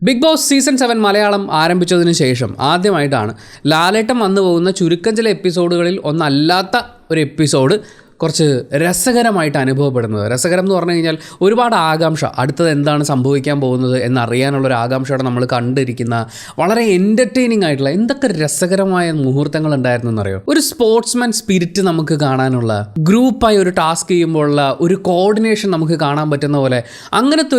Big Boss season 7 Malayalam ആരംഭിച്ചതിന് ശേഷം ആദ്യമായിട്ടാണ് ലാലേട്ടൻ വന്നു പോകുന്ന ചുരുക്കം ചില എപ്പിസോഡുകളിൽ ഒന്നല്ലാത്ത ഒരു എപ്പിസോഡ് കുറച്ച് രസകരമായിട്ട് അനുഭവപ്പെടുന്നത്. രസകരം എന്ന് പറഞ്ഞു കഴിഞ്ഞാൽ ഒരുപാട് ആകാംക്ഷ, അടുത്തത് എന്താണ് സംഭവിക്കാൻ പോകുന്നത് എന്നറിയാനുള്ളൊരു ആകാംക്ഷയോടെ നമ്മൾ കണ്ടിരിക്കുന്ന വളരെ എൻ്റർടൈനിങ് ആയിട്ടുള്ള എന്തൊക്കെ രസകരമായ മുഹൂർത്തങ്ങൾ ഉണ്ടായിരുന്നു എന്നറിയോ. ഒരു സ്പോർട്സ്മാൻ സ്പിരിറ്റ് നമുക്ക് കാണാനുള്ള, ഗ്രൂപ്പായി ഒരു ടാസ്ക് ചെയ്യുമ്പോഴുള്ള ഒരു കോർഡിനേഷൻ നമുക്ക് കാണാൻ പറ്റുന്ന പോലെ അങ്ങനത്തെ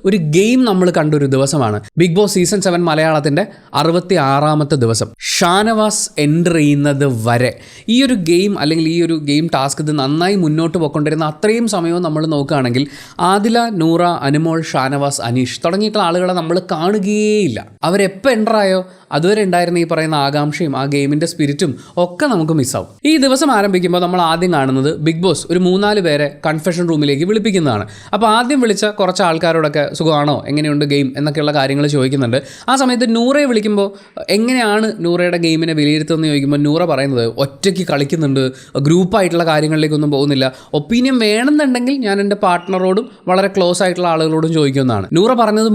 ഒരു ഗെയിം നമ്മൾ കണ്ടൊരു ദിവസമാണ് ബിഗ് ബോസ് സീസൺ 7 മലയാളത്തിൻ്റെ 66ാമത്തെ ദിവസം. ഷാനവാസ് എൻ്റർ ചെയ്യുന്നത് വരെ ഈ ഒരു ഗെയിം അല്ലെങ്കിൽ ഈ ഒരു ഗെയിം ടാസ്ക് ഇത് നന്നായി മുന്നോട്ട് പോയിക്കൊണ്ടിരുന്ന അത്രയും സമയവും നമ്മൾ നോക്കുകയാണെങ്കിൽ ആദില, നൂറ, അനുമോൾ, ഷാനവാസ്, അനീഷ് തുടങ്ങിയിട്ടുള്ള ആളുകളെ നമ്മൾ കാണുകയേയില്ല. അവരെപ്പോൾ എൻ്ററായോ അതുവരെ ഉണ്ടായിരുന്ന ഈ പറയുന്ന ആകാംക്ഷയും ആ ഗെയിമിൻ്റെ സ്പിരിറ്റും ഒക്കെ നമുക്ക് മിസ്സാവും. ഈ ദിവസം ആരംഭിക്കുമ്പോൾ നമ്മൾ ആദ്യം കാണുന്നത് ബിഗ് ബോസ് ഒരു 3-4 പേരെ കൺഫെഷൻ റൂമിലേക്ക് വിളിപ്പിക്കുന്നതാണ്. അപ്പോൾ ആദ്യം വിളിച്ച കുറച്ച് ആൾക്കാരോടൊക്കെ സുഖമാണോ, എങ്ങനെയുണ്ട് ഗെയിം എന്നൊക്കെയുള്ള കാര്യങ്ങൾ ചോദിക്കുന്നുണ്ട്. ആ സമയത്ത് നൂറയെ വിളിക്കുമ്പോൾ എങ്ങനെയാണ് നൂറയുടെ ഗെയിമിനെ വിലയിരുത്തുന്നത് ചോദിക്കുമ്പോൾ നൂറ പറയുന്നത് ഒറ്റയ്ക്ക് കളിക്കുന്നുണ്ട്, ഗ്രൂപ്പായിട്ടുള്ള കാര്യങ്ങളിലേക്കൊന്നും പോകുന്നില്ല, ഒപ്പീനിയൻ വേണമെന്നുണ്ടെങ്കിൽ ഞാൻ എൻ്റെ പാർട്ട്ണറോടും വളരെ ക്ലോസ് ആയിട്ടുള്ള ആളുകളോടും ചോദിക്കുമെന്നാണ്. നൂറ പറഞ്ഞത്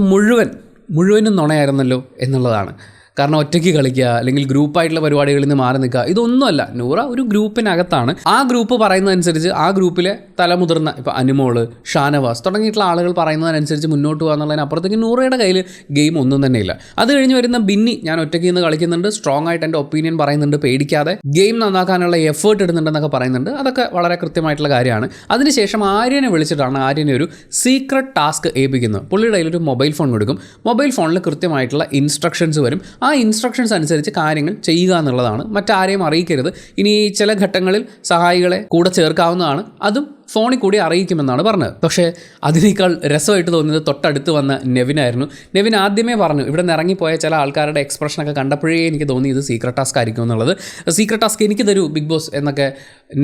മുഴുവനും നുണയായിരുന്നല്ലോ എന്നുള്ളതാണ്. കാരണം ഒറ്റയ്ക്ക് കളിക്കുക അല്ലെങ്കിൽ ഗ്രൂപ്പായിട്ടുള്ള പരിപാടികളിൽ നിന്ന് മാറി നിൽക്കുക ഇതൊന്നുമല്ല. നൂറ ഒരു ഗ്രൂപ്പിനകത്താണ്. ആ ഗ്രൂപ്പ് പറയുന്നതനുസരിച്ച് ആ ഗ്രൂപ്പിലെ തലമുതിർന്ന ഇപ്പോൾ അനുമോള്, ഷാനവാസ് തുടങ്ങിയിട്ടുള്ള ആളുകൾ പറയുന്നതിനനുസരിച്ച് മുന്നോട്ട് പോകുക എന്നുള്ളതിനപ്പുറത്തേക്ക് നൂറയുടെ കയ്യിൽ ഗെയിം ഒന്നും തന്നെയില്ല. അത് കഴിഞ്ഞ് വരുന്ന ബിന്നി ഞാൻ ഒറ്റയ്ക്ക് നിന്ന് കളിക്കുന്നുണ്ട്, സ്ട്രോങ് ആയിട്ട് എൻ്റെ ഒപ്പീനിയൻ പറയുന്നുണ്ട്, പേടിക്കാതെ ഗെയിം നന്നാക്കാനുള്ള എഫേർട്ട് ഇടുന്നുണ്ടെന്നൊക്കെ പറയുന്നുണ്ട്. അതൊക്കെ വളരെ കൃത്യമായിട്ടുള്ള കാര്യമാണ്. അതിനുശേഷം ആര്യനെ വിളിച്ചിട്ടാണ് ആര്യനെ ഒരു സീക്രട്ട് ടാസ്ക് ഏൽപ്പിക്കുന്നത്. പുള്ളിയുടെ കയ്യിൽ ഒരു മൊബൈൽ ഫോൺ കൊടുക്കും. മൊബൈൽ ഫോണിൽ കൃത്യമായിട്ടുള്ള ഇൻസ്ട്രക്ഷൻസ് വരും. ആ ഇൻസ്ട്രക്ഷൻസ് അനുസരിച്ച് കാര്യങ്ങൾ ചെയ്യുക എന്നുള്ളതാണ്. മറ്റാരെയും അറിയിക്കരുത്. ഇനി ചില ഘട്ടങ്ങളിൽ സഹായികളെ കൂടെ ചേർക്കാവുന്നതാണ്. അതും ഫോണിൽ കൂടി അറിയിക്കുമെന്നാണ് പറഞ്ഞത്. പക്ഷേ അതിനേക്കാൾ രസമായിട്ട് തോന്നിയത് തൊട്ടടുത്ത് വന്ന നെവിനായിരുന്നു. നെവിൻ ആദ്യമേ പറഞ്ഞു, ഇവിടെ നിന്ന് ഇറങ്ങിപ്പോയ ചില ആൾക്കാരുടെ എക്സ്പ്രഷനൊക്കെ കണ്ടപ്പോഴേ എനിക്ക് തോന്നി ഇത് സീക്രട്ട് ടാസ്ക് ആയിരിക്കും എന്നുള്ളത്. സീക്രട്ട് ടാസ്ക് എനിക്ക് തരൂ ബിഗ് ബോസ് എന്നൊക്കെ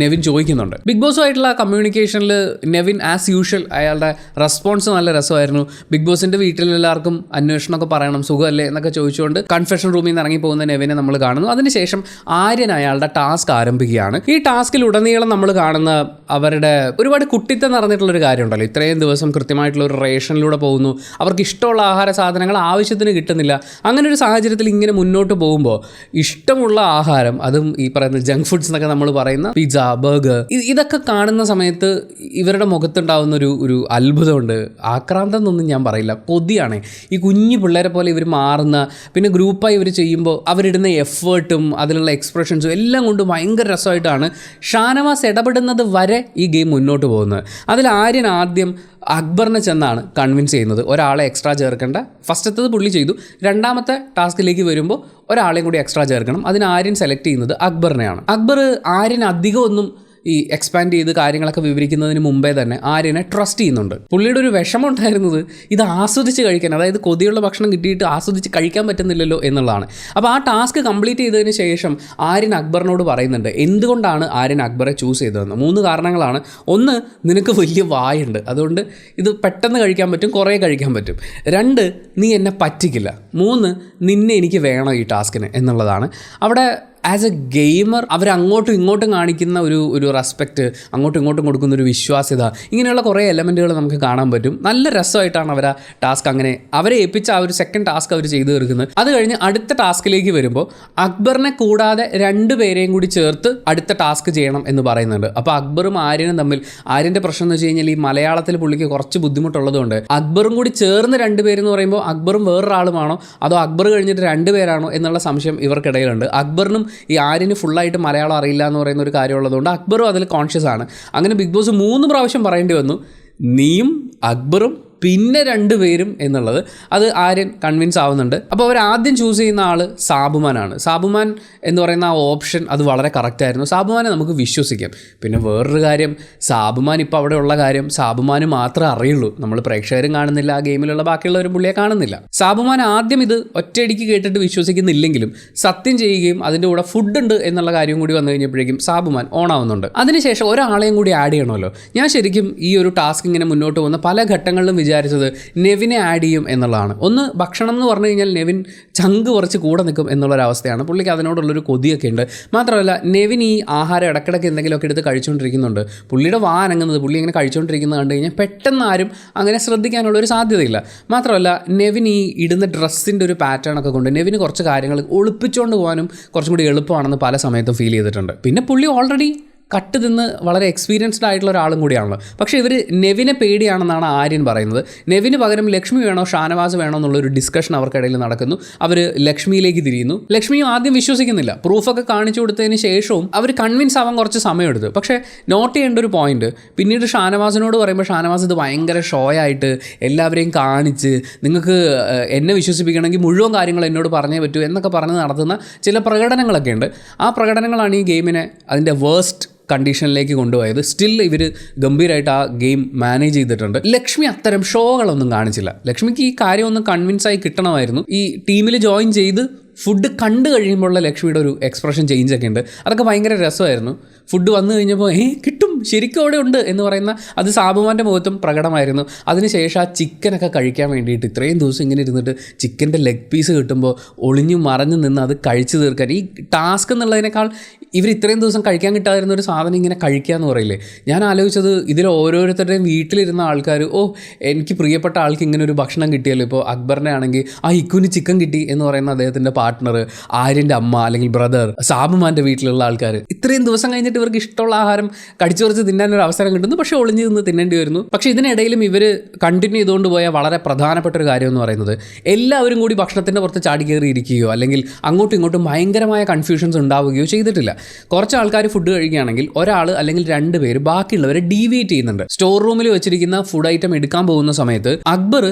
നെവിൻ ചോദിക്കുന്നുണ്ട്. ബിഗ് ബോസുമായിട്ടുള്ള കമ്മ്യൂണിക്കേഷനിൽ നെവിൻ ആസ് യൂഷ്വൽ അയാളുടെ റെസ്പോൺസ് നല്ല രസമായിരുന്നു. ബിഗ് ബോസിൻ്റെ വീട്ടിലെല്ലാവർക്കും അന്വേഷണമൊക്കെ പറയണം, സുഖമല്ലേ എന്നൊക്കെ ചോദിച്ചുകൊണ്ട് കൺഫെഷൻ റൂമിൽ നിന്ന് ഇറങ്ങിപ്പോകുന്ന നെവിനെ നമ്മൾ കാണുന്നു. അതിനുശേഷം ആര്യൻ അയാളുടെ ടാസ്ക് ആരംഭിക്കുകയാണ്. ഈ ടാസ്കിലുടനീളം നമ്മൾ കാണുന്ന അവരുടെ ഒരുപാട് കുട്ടിത്തം നിറഞ്ഞിട്ടുള്ളൊരു കാര്യമുണ്ടല്ലോ. ഇത്രയും ദിവസം കൃത്യമായിട്ടുള്ള ഒരു റേഷനിലൂടെ പോകുന്നു, അവർക്ക് ഇഷ്ടമുള്ള ആഹാര സാധനങ്ങൾ ആവശ്യത്തിന് കിട്ടുന്നില്ല. അങ്ങനെ ഒരു സാഹചര്യത്തിൽ ഇങ്ങനെ മുന്നോട്ട് പോകുമ്പോൾ ഇഷ്ടമുള്ള ആഹാരം, അതും ഈ പറയുന്ന ജങ്ക് ഫുഡ്സ് എന്നൊക്കെ നമ്മൾ പറയുന്ന പിസ്സ, ബർഗർ, ഇതൊക്കെ കാണുന്ന സമയത്ത് ഇവരുടെ മുഖത്തുണ്ടാകുന്ന ഒരു അത്ഭുതമുണ്ട്. ആക്രാന്തം എന്നൊന്നും ഞാൻ പറയില്ല, കൊതിയാണ്. ഈ കുഞ്ഞു പിള്ളേരെ പോലെ ഇവർ മാറുന്ന, പിന്നെ ഗ്രൂപ്പായി ഇവർ ചെയ്യുമ്പോൾ അവരിടുന്ന എഫേർട്ടും അതിലുള്ള എക്സ്പ്രഷൻസും എല്ലാം കൊണ്ട് ഭയങ്കര രസമായിട്ടാണ് ഷാനവാസ് ഇടപെടുന്നത് വരെ ഈ ഗെയിം മുന്നോട്ട് പോകുന്നത്. അതിൽ ആര്യൻ ആദ്യം അക്ബറിനെ ചെന്നാണ് കൺവിൻസ് ചെയ്യുന്നത് ഒരാളെ എക്സ്ട്രാ ചേർക്കേണ്ട. ഫസ്റ്റത്തത് പുള്ളി ചെയ്തു. രണ്ടാമത്തെ ടാസ്കിലേക്ക് വരുമ്പോൾ ഒരാളെയും കൂടി എക്സ്ട്രാ ചേർക്കണം. അതിന് ആര്യൻ സെലക്ട് ചെയ്യുന്നത് അക്ബറിനെയാണ്. അക്ബർ ആര്യൻ അധികം ഒന്നും ഈ എക്സ്പാൻഡ് ചെയ്ത് കാര്യങ്ങളൊക്കെ വിവരിക്കുന്നതിന് മുമ്പേ തന്നെ ആര്യനെ ട്രസ്റ്റ് ചെയ്യുന്നുണ്ട്. പുള്ളിയുടെ ഒരു വിഷമം ഉണ്ടായിരുന്നത് ഇത് ആസ്വദിച്ച് കഴിക്കാൻ, അതായത് കൊതിയുള്ള ഭക്ഷണം കിട്ടിയിട്ട് ആസ്വദിച്ച് കഴിക്കാൻ പറ്റുന്നില്ലല്ലോ എന്നുള്ളതാണ്. അപ്പോൾ ആ ടാസ്ക് കംപ്ലീറ്റ് ചെയ്തതിന് ശേഷം ആര്യൻ അക്ബറിനോട് പറയുന്നുണ്ട് എന്തുകൊണ്ടാണ് ആര്യൻ അക്ബറെ ചൂസ് ചെയ്തതെന്ന്. 3 കാരണങ്ങളാണ്. 1, നിനക്ക് വലിയ വായുണ്ട്, അതുകൊണ്ട് ഇത് പെട്ടെന്ന് കഴിക്കാൻ പറ്റും, കുറേ കഴിക്കാൻ പറ്റും. 2, നീ എന്നെ പറ്റിക്കില്ല. 3, നിന്നെ എനിക്ക് വേണം ഈ ടാസ്കിന് എന്നുള്ളതാണ്. അവിടെ ആസ് എ ഗെയിമർ അവർ അങ്ങോട്ടും ഇങ്ങോട്ടും കാണിക്കുന്ന ഒരു റെസ്പെക്റ്റ്, അങ്ങോട്ടും ഇങ്ങോട്ടും കൊടുക്കുന്ന ഒരു വിശ്വാസ്യത, ഇങ്ങനെയുള്ള കുറേ എലമെൻറ്റുകൾ നമുക്ക് കാണാൻ പറ്റും. നല്ല രസമായിട്ടാണ് അവർ ആ ടാസ്ക് അങ്ങനെ അവരെ ഏൽപ്പിച്ച ആ ഒരു സെക്കൻഡ് ടാസ്ക് അവർ ചെയ്തു തീർക്കുന്നത്. അത് കഴിഞ്ഞ് അടുത്ത ടാസ്കിലേക്ക് വരുമ്പോൾ അക്ബറിനെ കൂടാതെ 2 പേരെയും കൂടി ചേർത്ത് അടുത്ത ടാസ്ക് ചെയ്യണം എന്ന് പറയുന്നുണ്ട്. അപ്പോൾ അക്ബറും ആര്യനും തമ്മിൽ, ആര്യൻ്റെ പ്രശ്നം എന്ന് വെച്ച് കഴിഞ്ഞാൽ ഈ മലയാളത്തിൽ പുള്ളിക്ക് കുറച്ച് ബുദ്ധിമുട്ടുള്ളതുകൊണ്ട് അക്ബറും കൂടി ചേർന്ന് 2 പേരെന്ന് പറയുമ്പോൾ അക്ബറും വേറൊരാളുമാണോ അതോ അക്ബർ കഴിഞ്ഞിട്ട് 2 പേരാണോ എന്നുള്ള സംശയം ഇവർക്കിടയിലുണ്ട്. അക്ബറിനും ഈ ആര്യന് ഫുള്ളായിട്ട് മലയാളം അറിയില്ല എന്ന് പറയുന്ന ഒരു കാര്യമുള്ളതുകൊണ്ട് അക്ബറും അതിൽ കോൺഷ്യസ് ആണ്. അങ്ങനെ ബിഗ് ബോസ് 3 പ്രാവശ്യം പറയേണ്ടി വന്നു, നീയും അക്ബറും പിന്നെ 2 പേരും എന്നുള്ളത്. അത് ആര്യൻ കൺവിൻസ് ആവുന്നുണ്ട്. അപ്പോൾ അവർ ആദ്യം ചൂസ് ചെയ്യുന്ന ആൾ സാബുമാനാണ്. സാബുമാൻ എന്ന് പറയുന്ന ആ ഓപ്ഷൻ അത് വളരെ കറക്റ്റായിരുന്നു. സാബുമാനെ നമുക്ക് വിശ്വസിക്കാം. പിന്നെ വേറൊരു കാര്യം, സാബുമാൻ ഇപ്പോൾ അവിടെ ഉള്ള കാര്യം സാബുമാന് മാത്രമേ അറിയുള്ളൂ. നമ്മൾ പ്രേക്ഷകരും കാണുന്നില്ല, ആ ഗെയിമിലുള്ള ബാക്കിയുള്ളവരും പുള്ളിയെ കാണുന്നില്ല. സാബുമാൻ ആദ്യം ഇത് ഒറ്റയടിക്ക് കേട്ടിട്ട് വിശ്വസിക്കുന്നില്ലെങ്കിലും സത്യം ചെയ്യുകയും അതിൻ്റെ കൂടെ ഫുഡ് ഉണ്ട് എന്നുള്ള കാര്യം കൂടി വന്നു കഴിഞ്ഞപ്പോഴേക്കും സാബുമാൻ ഓണാവുന്നുണ്ട്. അതിനുശേഷം ഒരാളെയും കൂടി ആഡ് ചെയ്യണമല്ലോ. ഞാൻ ശരിക്കും ഈ ഒരു ടാസ്ക് ഇങ്ങനെ മുന്നോട്ട് പോകുന്ന പല ഘട്ടങ്ങളിലും വിചാരിച്ചത് നെവിനെ ആഡ് ചെയ്യും എന്നുള്ളതാണ്. ഒന്ന് ഭക്ഷണം എന്ന് പറഞ്ഞു കഴിഞ്ഞാൽ നെവിൻ ചങ്ക് കുറച്ച് കൂടെ നിൽക്കും എന്നുള്ളൊരവസ്ഥയാണ്. പുള്ളിക്ക് അതിനോടുള്ളൊരു കൊതിയൊക്കെ ഉണ്ട്. മാത്രമല്ല നെവിൻ ഈ ആഹാരം ഇടയ്ക്കിടയ്ക്ക് എന്തെങ്കിലുമൊക്കെ എടുത്ത് കഴിച്ചുകൊണ്ടിരിക്കുന്നുണ്ട്. പുള്ളിയുടെ വാ അനങ്ങുന്നത്, പുള്ളി ഇങ്ങനെ കഴിച്ചുകൊണ്ടിരിക്കുന്നത് കണ്ടു കഴിഞ്ഞാൽ പെട്ടെന്ന് ആരും അങ്ങനെ ശ്രദ്ധിക്കാനുള്ളൊരു സാധ്യതയില്ല. മാത്രമല്ല നെവിൻ ഈ ഇടുന്ന ഡ്രസ്സിൻ്റെ ഒരു പാറ്റേൺ ഒക്കെ കൊണ്ട് നെവിന് കുറച്ച് കാര്യങ്ങൾ ഒളിപ്പിച്ചുകൊണ്ട് പോകാനും കുറച്ചും കൂടി എളുപ്പമാണെന്ന് പല സമയത്തും ഫീൽ ചെയ്തിട്ടുണ്ട്. പിന്നെ പുള്ളി ഓൾറെഡി കട്ട് തിന്ന് വളരെ എക്സ്പീരിയൻസ്ഡ് ആയിട്ടുള്ള ഒരാളും കൂടിയാണല്ലോ. പക്ഷേ ഇവർ നെവിനെ പേടിയാണെന്നാണ് ആര്യൻ പറയുന്നത്. നെവിന് പകരം ലക്ഷ്മി വേണോ ഷാനവാസ് വേണോ എന്നുള്ളൊരു ഡിസ്കഷൻ അവർക്കിടയിൽ നടക്കുന്നു. അവർ ലക്ഷ്മിയിലേക്ക് തിരിയുന്നു. ലക്ഷ്മിയും ആദ്യം വിശ്വസിക്കുന്നില്ല. പ്രൂഫൊക്കെ കാണിച്ചു കൊടുത്തതിന് ശേഷവും അവർ കൺവിൻസ് ആവാൻ കുറച്ച് സമയമെടുത്തു. പക്ഷേ നോട്ട് ചെയ്യേണ്ട ഒരു പോയിന്റ്, പിന്നീട് ഷാനവാസിനോട് പറയുമ്പോൾ ഷാനവാസ് ഇത് ഭയങ്കര ഷോ ആയിട്ട് എല്ലാവരെയും കാണിച്ച് നിങ്ങൾക്ക് എന്നെ വിശ്വസിപ്പിക്കണമെങ്കിൽ മുഴുവൻ കാര്യങ്ങൾ എന്നോട് പറഞ്ഞേ പറ്റൂ എന്നൊക്കെ പറഞ്ഞ് നടത്തുന്ന ചില പ്രകടനങ്ങളൊക്കെ ഉണ്ട്. ആ പ്രകടനങ്ങളാണ് ഈ ഗെയിമിനെ അതിൻ്റെ വേഴ്സ്റ്റ് കണ്ടീഷനിലേക്ക് കൊണ്ടുപോയത്. സ്റ്റിൽ ഇവർ ഗംഭീരമായിട്ട് ആ ഗെയിം മാനേജ് ചെയ്തിട്ടുണ്ട്. ലക്ഷ്മി അത്തരം ഷോകളൊന്നും കാണിച്ചില്ല. ലക്ഷ്മിക്ക് ഈ കാര്യം ഒന്ന് കൺവിൻസായി കിട്ടണമായിരുന്നു. ഈ ടീമിൽ ജോയിൻ ചെയ്ത് ഫുഡ് കണ്ടു കഴിയുമ്പോഴുള്ള ലക്ഷ്മിയുടെ ഒരു എക്സ്പ്രഷൻ ചേഞ്ചൊക്കെ ഉണ്ട്. അതൊക്കെ ഭയങ്കര രസമായിരുന്നു. ഫുഡ് വന്നു കഴിഞ്ഞപ്പോൾ കിട്ടും, ശരിക്കും അവിടെ ഉണ്ട് എന്ന് പറയുന്ന അത് സാബുമാൻ്റെ മുഖത്തും പ്രകടമായിരുന്നു. അതിനുശേഷം ആ ചിക്കനൊക്കെ കഴിക്കാൻ വേണ്ടിയിട്ട് ഇത്രയും ദിവസം ഇങ്ങനെ ഇരുന്നിട്ട് ചിക്കൻ്റെ ലെഗ് പീസ് കിട്ടുമ്പോൾ ഒളിഞ്ഞു മറഞ്ഞു നിന്ന് അത് കഴിച്ചു തീർക്കാൻ, ഈ ടാസ്ക് എന്നുള്ളതിനേക്കാൾ ഇവർ ഇത്രയും ദിവസം കഴിക്കാൻ കിട്ടാതിരുന്ന ഒരു സാധനം ഇങ്ങനെ കഴിക്കുക എന്ന് പറയില്ലേ. ഞാൻ ആലോചിച്ചത് ഇതിൽ ഓരോരുത്തരുടെയും വീട്ടിലിരുന്ന ആൾക്കാർ എനിക്ക് പ്രിയപ്പെട്ട ആൾക്ക് ഇങ്ങനെ ഒരു ഭക്ഷണം കിട്ടിയല്ലോ. ഇപ്പോൾ അക്ബറിനെ ആണെങ്കിൽ ഇക്കുന് ചിക്കൻ കിട്ടി എന്ന് പറയുന്ന അദ്ദേഹത്തിൻ്റെ പാർട്ട്ണർ, ആര്യൻ്റെ അമ്മ അല്ലെങ്കിൽ ബ്രദർ, സാബുമാൻ്റെ വീട്ടിലുള്ള ആൾക്കാർ ഇത്രയും ദിവസം കഴിഞ്ഞിട്ട് ഇവർക്ക് ഇഷ്ടമുള്ള ആഹാരം കടിച്ചു കുറച്ച് തിന്നാനൊരു അവസരം കിട്ടുന്നു. പക്ഷേ ഒളിഞ്ഞു നിന്ന് തിന്നേണ്ടി വരുന്നു. പക്ഷേ ഇതിനിടയിലും ഇവർ കണ്ടിന്യൂ ചെയ്തുകൊണ്ട് പോയ വളരെ പ്രധാനപ്പെട്ട ഒരു കാര്യം എന്ന് പറയുന്നത് എല്ലാവരും കൂടി ഭക്ഷണത്തിൻ്റെ പുറത്ത് ചാടി കയറി ഇരിക്കുകയോ അല്ലെങ്കിൽ അങ്ങോട്ടും ഇങ്ങോട്ടും ഭയങ്കരമായ കൺഫ്യൂഷൻസ് ഉണ്ടാവുകയോ ചെയ്തിട്ടില്ല. കുറച്ച് ആൾക്കാർ ഫുഡ് കഴിക്കുകയാണെങ്കിൽ ഒരാൾ അല്ലെങ്കിൽ 2 പേര് ബാക്കിയുള്ളവരെ ഡീവിയേറ്റ് ചെയ്യുന്നുണ്ട്. സ്റ്റോർ റൂമിൽ വെച്ചിരിക്കുന്ന ഫുഡ് ഐറ്റം എടുക്കാൻ പോകുന്ന സമയത്ത് അക്ബർ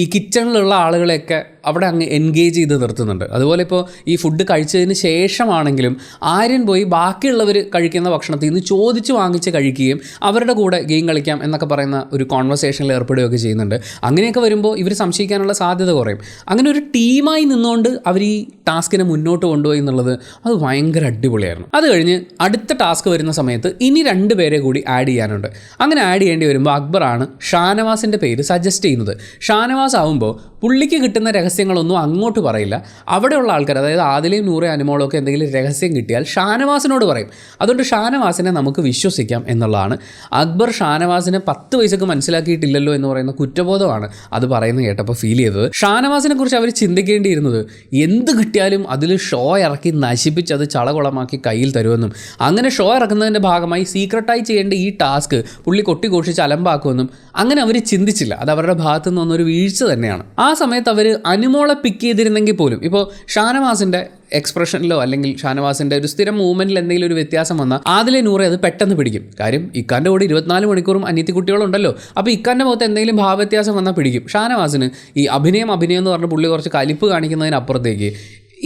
ഈ കിച്ചണിലുള്ള ആളുകളെയൊക്കെ അവിടെ അങ്ങ് എൻഗേജ് ചെയ്ത് നിർത്തുന്നുണ്ട്. അതുപോലെ ഇപ്പോൾ ഈ ഫുഡ് കഴിച്ചതിന് ശേഷമാണെങ്കിലും ആര്യൻ പോയി ബാക്കിയുള്ളവർ കഴിക്കുന്ന ഭക്ഷണത്തിൽ നിന്ന് ചോദിച്ച് വാങ്ങിച്ച് കഴിക്കുകയും അവരുടെ കൂടെ ഗെയിം കളിക്കാം എന്നൊക്കെ പറയുന്ന ഒരു കോൺവെർസേഷനിൽ ഏർപ്പെടുകയൊക്കെ ചെയ്യുന്നുണ്ട്. അങ്ങനെയൊക്കെ വരുമ്പോൾ ഇവർ സംശയിക്കാനുള്ള സാധ്യത കുറയും. അങ്ങനെ ഒരു ടീമായി നിന്നുകൊണ്ട് അവർ ഈ ടാസ്കിനെ മുന്നോട്ട് കൊണ്ടുപോയി എന്നുള്ളത് അത് ഭയങ്കര അടിപൊളിയായിരുന്നു. അത് കഴിഞ്ഞ് അടുത്ത ടാസ്ക് വരുന്ന സമയത്ത് ഇനി 2 പേരെ കൂടി ആഡ് ചെയ്യാനുണ്ട്. അങ്ങനെ ആഡ് ചെയ്യേണ്ടി വരുമ്പോൾ അക്ബറാണ് ഷാനവാസിൻ്റെ പേര് സജസ്റ്റ് ചെയ്യുന്നത്. ഷാനവാസ് ആവുമ്പോൾ പുള്ളിക്ക് കിട്ടുന്ന രഹസ്യങ്ങളൊന്നും അങ്ങോട്ട് പറയില്ല. അവിടെയുള്ള ആൾക്കാർ, അതായത് ആദിലയും നൂറെ അനുമോളൊക്കെ എന്തെങ്കിലും രഹസ്യം കിട്ടിയാൽ ഷാനവാസിനോട് പറയും. അതുകൊണ്ട് ഷാനവാസിനെ നമുക്ക് വിശ്വസിക്കാം എന്നുള്ളതാണ്. അക്ബർ ഷാനവാസിനെ 10 വയസ്സൊക്കെ മനസ്സിലാക്കിയിട്ടില്ലല്ലോ എന്ന് പറയുന്ന കുറ്റബോധമാണ് അത് പറയുന്നത് കേട്ടപ്പോൾ ഫീൽ ചെയ്തത്. ഷാനവാസിനെ കുറിച്ച് അവർ ചിന്തിക്കേണ്ടിയിരുന്നത് എന്ത് കിട്ടിയാലും അതിൽ ഷോ ഇറക്കി നശിപ്പിച്ച് അത് ചളകുളമാക്കി കയ്യിൽ തരുമെന്നും അങ്ങനെ ഷോ ഇറക്കുന്നതിൻ്റെ ഭാഗമായി സീക്രട്ടായി ചെയ്യേണ്ട ഈ ടാസ്ക് പുള്ളി കൊട്ടിഘോഷിച്ച് അലമ്പാക്കുമെന്നും അങ്ങനെ അവർ ചിന്തിച്ചില്ല. അത് അവരുടെ ഭാഗത്തു നിന്ന് വന്നൊരു വീഴ്ച തന്നെയാണ്. ആ സമയത്ത് അവർ അനുമോളെ പിക്ക് ചെയ്തിരുന്നെങ്കിൽ പോലും ഇപ്പോൾ ഷാനവാസിൻ്റെ എക്സ്പ്രഷനിലോ അല്ലെങ്കിൽ ഷാനവാസിൻ്റെ ഒരു സ്ഥിരം മൂവ്മെൻറ്റിൽ എന്തെങ്കിലും ഒരു വ്യത്യാസം വന്നാൽ ആദിലെ നൂറെ അത് പെട്ടെന്ന് പിടിക്കും. കാര്യം ഇക്കാൻ്റെ കൂടെ 24 മണിക്കൂറും അനിയത്തി കുട്ടികളുണ്ടല്ലോ. അപ്പോൾ ഇക്കാൻ്റെ മുഖത്ത് എന്തെങ്കിലും ഭാവവ്യത്യാസം വന്നാൽ പിടിക്കും. ഷാനവാസിന് ഈ അഭിനയം എന്ന് പറഞ്ഞ പുള്ളി കുറച്ച് കലിപ്പ് കാണിക്കുന്നതിനപ്പുറത്തേക്ക്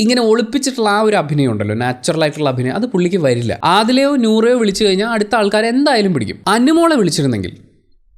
ഇങ്ങനെ ഒളിപ്പിച്ചിട്ടുള്ള ആ ഒരു അഭിനയം ഉണ്ടല്ലോ, നാച്ചുറലായിട്ടുള്ള അഭിനയം, അത് പുള്ളിക്ക് വരില്ല. ആദിലെയോ നൂറയോ വിളിച്ചു കഴിഞ്ഞാൽ അടുത്ത ആൾക്കാർ എന്തായാലും പിടിക്കും. അനുമോളെ വിളിച്ചിരുന്നെങ്കിൽ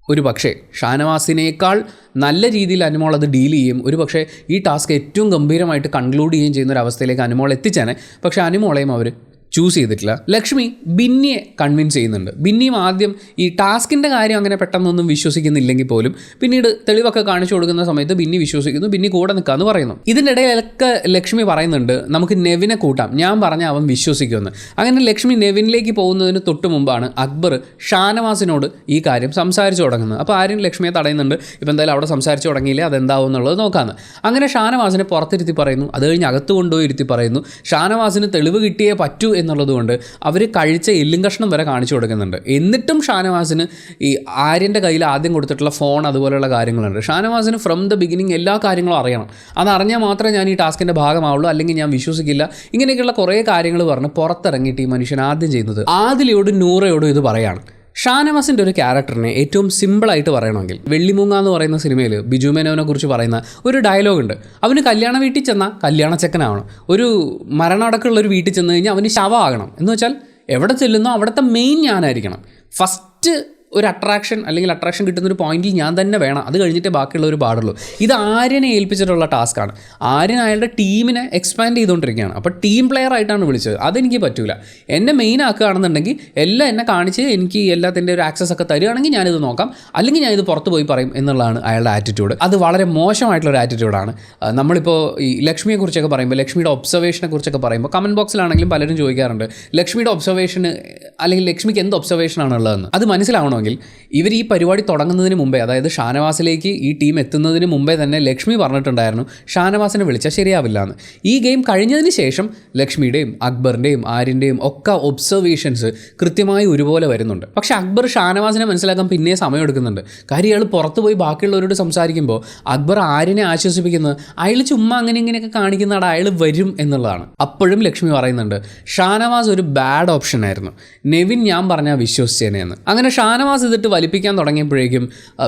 ഒരു പക്ഷേ ഷാനവാസിനേക്കാൾ നല്ല രീതിയിൽ അനുമോൾ അത് ഡീൽ ചെയ്യും. ഒരു പക്ഷേ ഈ ടാസ്ക് ഏറ്റവും ഗംഭീരമായിട്ട് കൺക്ലൂഡ് ചെയ്യുകയും ചെയ്യുന്ന ഒരു അവസ്ഥയിലേക്ക് അനുമോൾ എത്തിച്ചേനെ. പക്ഷേ അനുമോളെയും അവർ ചൂസ് ചെയ്തിട്ടില്ല. ലക്ഷ്മി ബിന്നിയെ കൺവിൻസ് ചെയ്യുന്നുണ്ട്. ബിന്നിയും ആദ്യം ഈ ടാസ്കിൻ്റെ കാര്യം അങ്ങനെ പെട്ടെന്നൊന്നും വിശ്വസിക്കുന്നില്ലെങ്കിൽ പോലും പിന്നീട് തെളിവൊക്കെ കാണിച്ചു കൊടുക്കുന്ന സമയത്ത് ബിന്നി വിശ്വസിക്കുന്നു, ബിന്നി കൂടെ നിൽക്കാമെന്ന് പറയുന്നു. ഇതിൻ്റെ ഇടയിലൊക്കെ ലക്ഷ്മി പറയുന്നുണ്ട് നമുക്ക് നെവിനെ കൂട്ടാം, ഞാൻ പറഞ്ഞ അവൻ വിശ്വസിക്കുമെന്ന്. അങ്ങനെ ലക്ഷ്മി നെവിനിലേക്ക് പോകുന്നതിന് തൊട്ട് മുമ്പാണ് അക്ബർ ഷാനവാസിനോട് ഈ കാര്യം സംസാരിച്ചു തുടങ്ങുന്നത്. അപ്പോൾ ആരും ലക്ഷ്മിയെ തടയുന്നുണ്ട്. ഇപ്പോൾ എന്തായാലും അവിടെ സംസാരിച്ചു തുടങ്ങിയില്ലേ, അതെന്താവും എന്നുള്ളത് നോക്കാമെന്ന്. അങ്ങനെ ഷാനവാസിനെ പുറത്തിരുത്തി പറയുന്നു. അത് കഴിഞ്ഞ് അകത്ത് കൊണ്ടുപോയി ഇരുത്തി പറയുന്നു. ഷാനവാസിന് തെളിവ് കിട്ടിയേ പറ്റൂ എന്നുള്ളതുകൊണ്ട് അവർ കഴിച്ച എല്ലും കഷ്ണം വരെ കാണിച്ചു കൊടുക്കുന്നുണ്ട്. എന്നിട്ടും ഷാനവാസിന് ഈ ആര്യൻ്റെ കയ്യിൽ ആദ്യം കൊടുത്തിട്ടുള്ള ഫോൺ അതുപോലെയുള്ള കാര്യങ്ങളുണ്ട്. ഷാനവാസിന് ഫ്രം ദ ബിഗിനിങ് എല്ലാ കാര്യങ്ങളും അറിയണം. അതറിഞ്ഞാൽ മാത്രമേ ഞാൻ ഈ ടാസ്കിൻ്റെ ഭാഗമാവുള്ളൂ, അല്ലെങ്കിൽ ഞാൻ വിശ്വസിക്കില്ല. ഇങ്ങനെയൊക്കെയുള്ള കുറേ കാര്യങ്ങൾ പറഞ്ഞ് പുറത്തിറങ്ങിയിട്ട് ഈ മനുഷ്യൻ ആദ്യം ചെയ്യുന്നത് ആദിലയോടും നൂറയോടും ഇത് പറയാണ്. ഷാനവാസിൻ്റെ ഒരു ക്യാരക്ടറിനെ ഏറ്റവും സിമ്പിളായിട്ട് പറയണമെങ്കിൽ വെള്ളിമൂങ്ങ എന്ന് പറയുന്ന സിനിമയിൽ ബിജു മേനോനെ കുറിച്ച് പറയുന്ന ഒരു ഡയലോഗുണ്ട്. അവന് കല്യാണ വീട്ടിൽ ചെന്നാൽ കല്യാണച്ചക്കനാവണം, ഒരു മരണമടക്കമുള്ളൊരു വീട്ടിൽ ചെന്ന് കഴിഞ്ഞാൽ അവന് ശവമാകണം. എന്ന് വെച്ചാൽ എവിടെ ചെല്ലുന്നോ അവിടുത്തെ മെയിൻ ഞാനായിരിക്കണം. ഫസ്റ്റ് ഒരു അട്രാക്ഷൻ അല്ലെങ്കിൽ അട്രാക്ഷൻ കിട്ടുന്ന ഒരു പോയിന്റിൽ ഞാൻ തന്നെ വേണം, അത് കഴിഞ്ഞിട്ടേ ബാക്കിയുള്ളവർ പാടുള്ളൂ. ഇത് ആര്യനെ ഏൽപ്പിച്ചിട്ടുള്ള ടാസ്ക്കാണ്. ആര്യൻ അയാളുടെ ടീമിനെ എക്സ്പാൻഡ് ചെയ്തുകൊണ്ടിരിക്കുകയാണ്. അപ്പോൾ ടീം പ്ലെയർ ആയിട്ടാണ് വിളിച്ചത്. അതെനിക്ക് പറ്റൂല. എന്നെ മെയിൻ ആക്കുകയാണെന്നുണ്ടെങ്കിൽ എല്ലാം എന്നെ കാണിച്ച് എനിക്ക് എല്ലാത്തിൻ്റെ ഒരു ആക്സസ് ഒക്കെ തരികയാണെങ്കിൽ ഞാനിത് നോക്കാം, അല്ലെങ്കിൽ ഞാൻ ഇത് പുറത്ത് പോയി പറയും എന്നുള്ളതാണ് അയാളുടെ ആറ്റിറ്റ്യൂഡ്. അത് വളരെ മോശമായിട്ടുള്ളൊരു ആറ്റിറ്റ്യൂഡാണ്. നമ്മളിപ്പോൾ ഈ ലക്ഷ്മിയെക്കുറിച്ചൊക്കെ പറയുമ്പോൾ, ലക്ഷ്മിയുടെ ഒബ്സർവേഷനെ കുറിച്ചൊക്കെ പറയുമ്പോൾ കമൻറ്റ് ബോക്സിലാണെങ്കിലും പലരും ചോദിക്കാറുണ്ട് ലക്ഷ്മിയുടെ ഒബ്സർവേഷന് അല്ലെങ്കിൽ ലക്ഷ്മിക്ക് എന്ത് ഒബ്സർവേഷനാണ് ഉള്ളതെന്ന്. അത് മനസ്സിലാവണമെങ്കിൽ ഇവർ ഈ പരിപാടി തുടങ്ങുന്നതിന് മുമ്പേ, അതായത് ഷാനവാസിലേക്ക് ഈ ടീം എത്തുന്നതിന് മുമ്പേ തന്നെ ലക്ഷ്മി പറഞ്ഞിട്ടുണ്ടായിരുന്നു ഷാനവാസിനെ വിളിച്ചാൽ ശരിയാവില്ല എന്ന്. ഈ ഗെയിം കഴിഞ്ഞതിന് ശേഷം ലക്ഷ്മിയുടെയും അക്ബറിൻ്റെയും ആര്യൻ്റെയും ഒക്കെ ഒബ്സർവേഷൻസ് കൃത്യമായി ഒരുപോലെ വരുന്നുണ്ട്. പക്ഷേ അക്ബർ ഷാനവാസിനെ മനസ്സിലാക്കാൻ പിന്നെ സമയമെടുക്കുന്നുണ്ട്. കാര്യം അയാൾ പുറത്ത് പോയി ബാക്കിയുള്ളവരോട് സംസാരിക്കുമ്പോൾ അക്ബർ ആര്യനെ ആശ്വസിപ്പിക്കുന്നത് അയാൾ ചുമ്മാ അങ്ങനെ ഇങ്ങനെയൊക്കെ കാണിക്കുന്നതാണ്, അയാൾ വരും എന്നുള്ളതാണ്. അപ്പോഴും ലക്ഷ്മി പറയുന്നുണ്ട് ഷാനവാസ് ഒരു ബാഡ് ഓപ്ഷൻ ആയിരുന്നു, നെവിൻ ഞാൻ പറഞ്ഞാൽ വിശ്വസിച്ചേനെയെന്ന്. അങ്ങനെ ഷാനവാസ് ഇതിട്ട് വലിപ്പിക്കാൻ തുടങ്ങിയപ്പോഴേക്കും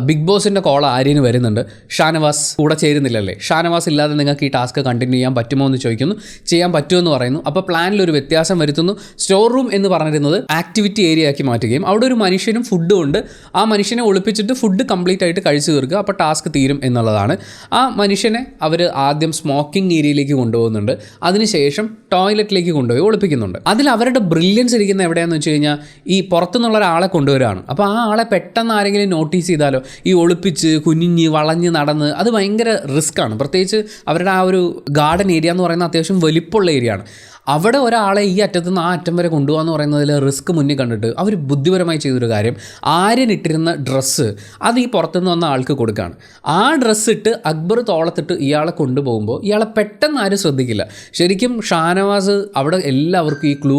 ബിഗ് ബോസിൻ്റെ കോൾ ആര്യന് വരുന്നുണ്ട്. ഷാനവാസ് കൂടെ ചേരുന്നില്ലല്ലേ, ഷാനവാസ് ഇല്ലാതെ നിങ്ങൾക്ക് ഈ ടാസ്ക് കണ്ടിന്യൂ ചെയ്യാൻ പറ്റുമോ എന്ന് ചോദിക്കുന്നു. ചെയ്യാൻ പറ്റുമെന്ന് പറയുന്നു. അപ്പോൾ പ്ലാനിൽ ഒരു വ്യത്യാസം വരുത്തുന്നു. സ്റ്റോർ റൂം എന്ന് പറഞ്ഞിരുന്നത് ആക്ടിവിറ്റി ഏരിയ ആക്കി മാറ്റുകയും അവിടെ ഒരു മനുഷ്യനും ഫുഡും ഉണ്ട്. ആ മനുഷ്യനെ ഒളിപ്പിച്ചിട്ട് ഫുഡ് കംപ്ലീറ്റ് ആയിട്ട് കഴിച്ചു തീർക്കുക, അപ്പോൾ ടാസ്ക് തീരും എന്നുള്ളതാണ്. ആ മനുഷ്യനെ അവർ ആദ്യം സ്മോക്കിംഗ് ഏരിയയിലേക്ക് കൊണ്ടുപോകുന്നുണ്ട്, അതിനുശേഷം ടോയ്ലറ്റിലേക്ക് കൊണ്ടുപോയി ഒളിപ്പിക്കുന്നുണ്ട്. അതിൽ അവരുടെ ബ്രില്യൻസ് ഇരിക്കുന്ന എവിടെയാണെന്ന് വെച്ച് കഴിഞ്ഞാൽ ഈ പുറത്തുനിന്നുള്ള ഒരാളെ കൊണ്ടുവരികയാണ്. അപ്പോൾ ആ ആളെ പെട്ടെന്ന് ആരെങ്കിലും നോട്ടീസ് ചെയ്താലോ, ഈ ഒളിപ്പിച്ച് കുനിഞ്ഞ് വളഞ്ഞ് നടന്ന് അത് ഭയങ്കര റിസ്ക്കാണ്. പ്രത്യേകിച്ച് അവരുടെ ആ ഒരു ഗാർഡൻ ഏരിയ എന്ന് പറയുന്നത് അത്യാവശ്യം വലിപ്പമുള്ള ഏരിയ ആണ്. അവിടെ ഒരാളെ ഈ അറ്റത്തു നിന്ന് ആ അറ്റം വരെ കൊണ്ടുപോകാന്ന് പറയുന്നതിൽ റിസ്ക് മുന്നിൽ കണ്ടിട്ട് അവർ ബുദ്ധിപരമായി ചെയ്തൊരു കാര്യം, ആര്യനിട്ടിരുന്ന ഡ്രസ്സ് അത് ഈ പുറത്തുനിന്ന് വന്ന ആൾക്ക് കൊടുക്കുകയാണ്. ആ ഡ്രസ്സ് ഇട്ട് അക്ബർ തോളത്തിട്ട് ഇയാളെ കൊണ്ടുപോകുമ്പോൾ ഇയാളെ പെട്ടെന്ന് ആരും ശ്രദ്ധിക്കില്ല. ശരിക്കും ഷാനവാസ് അവിടെ എല്ലാവർക്കും ഈ ക്ലൂ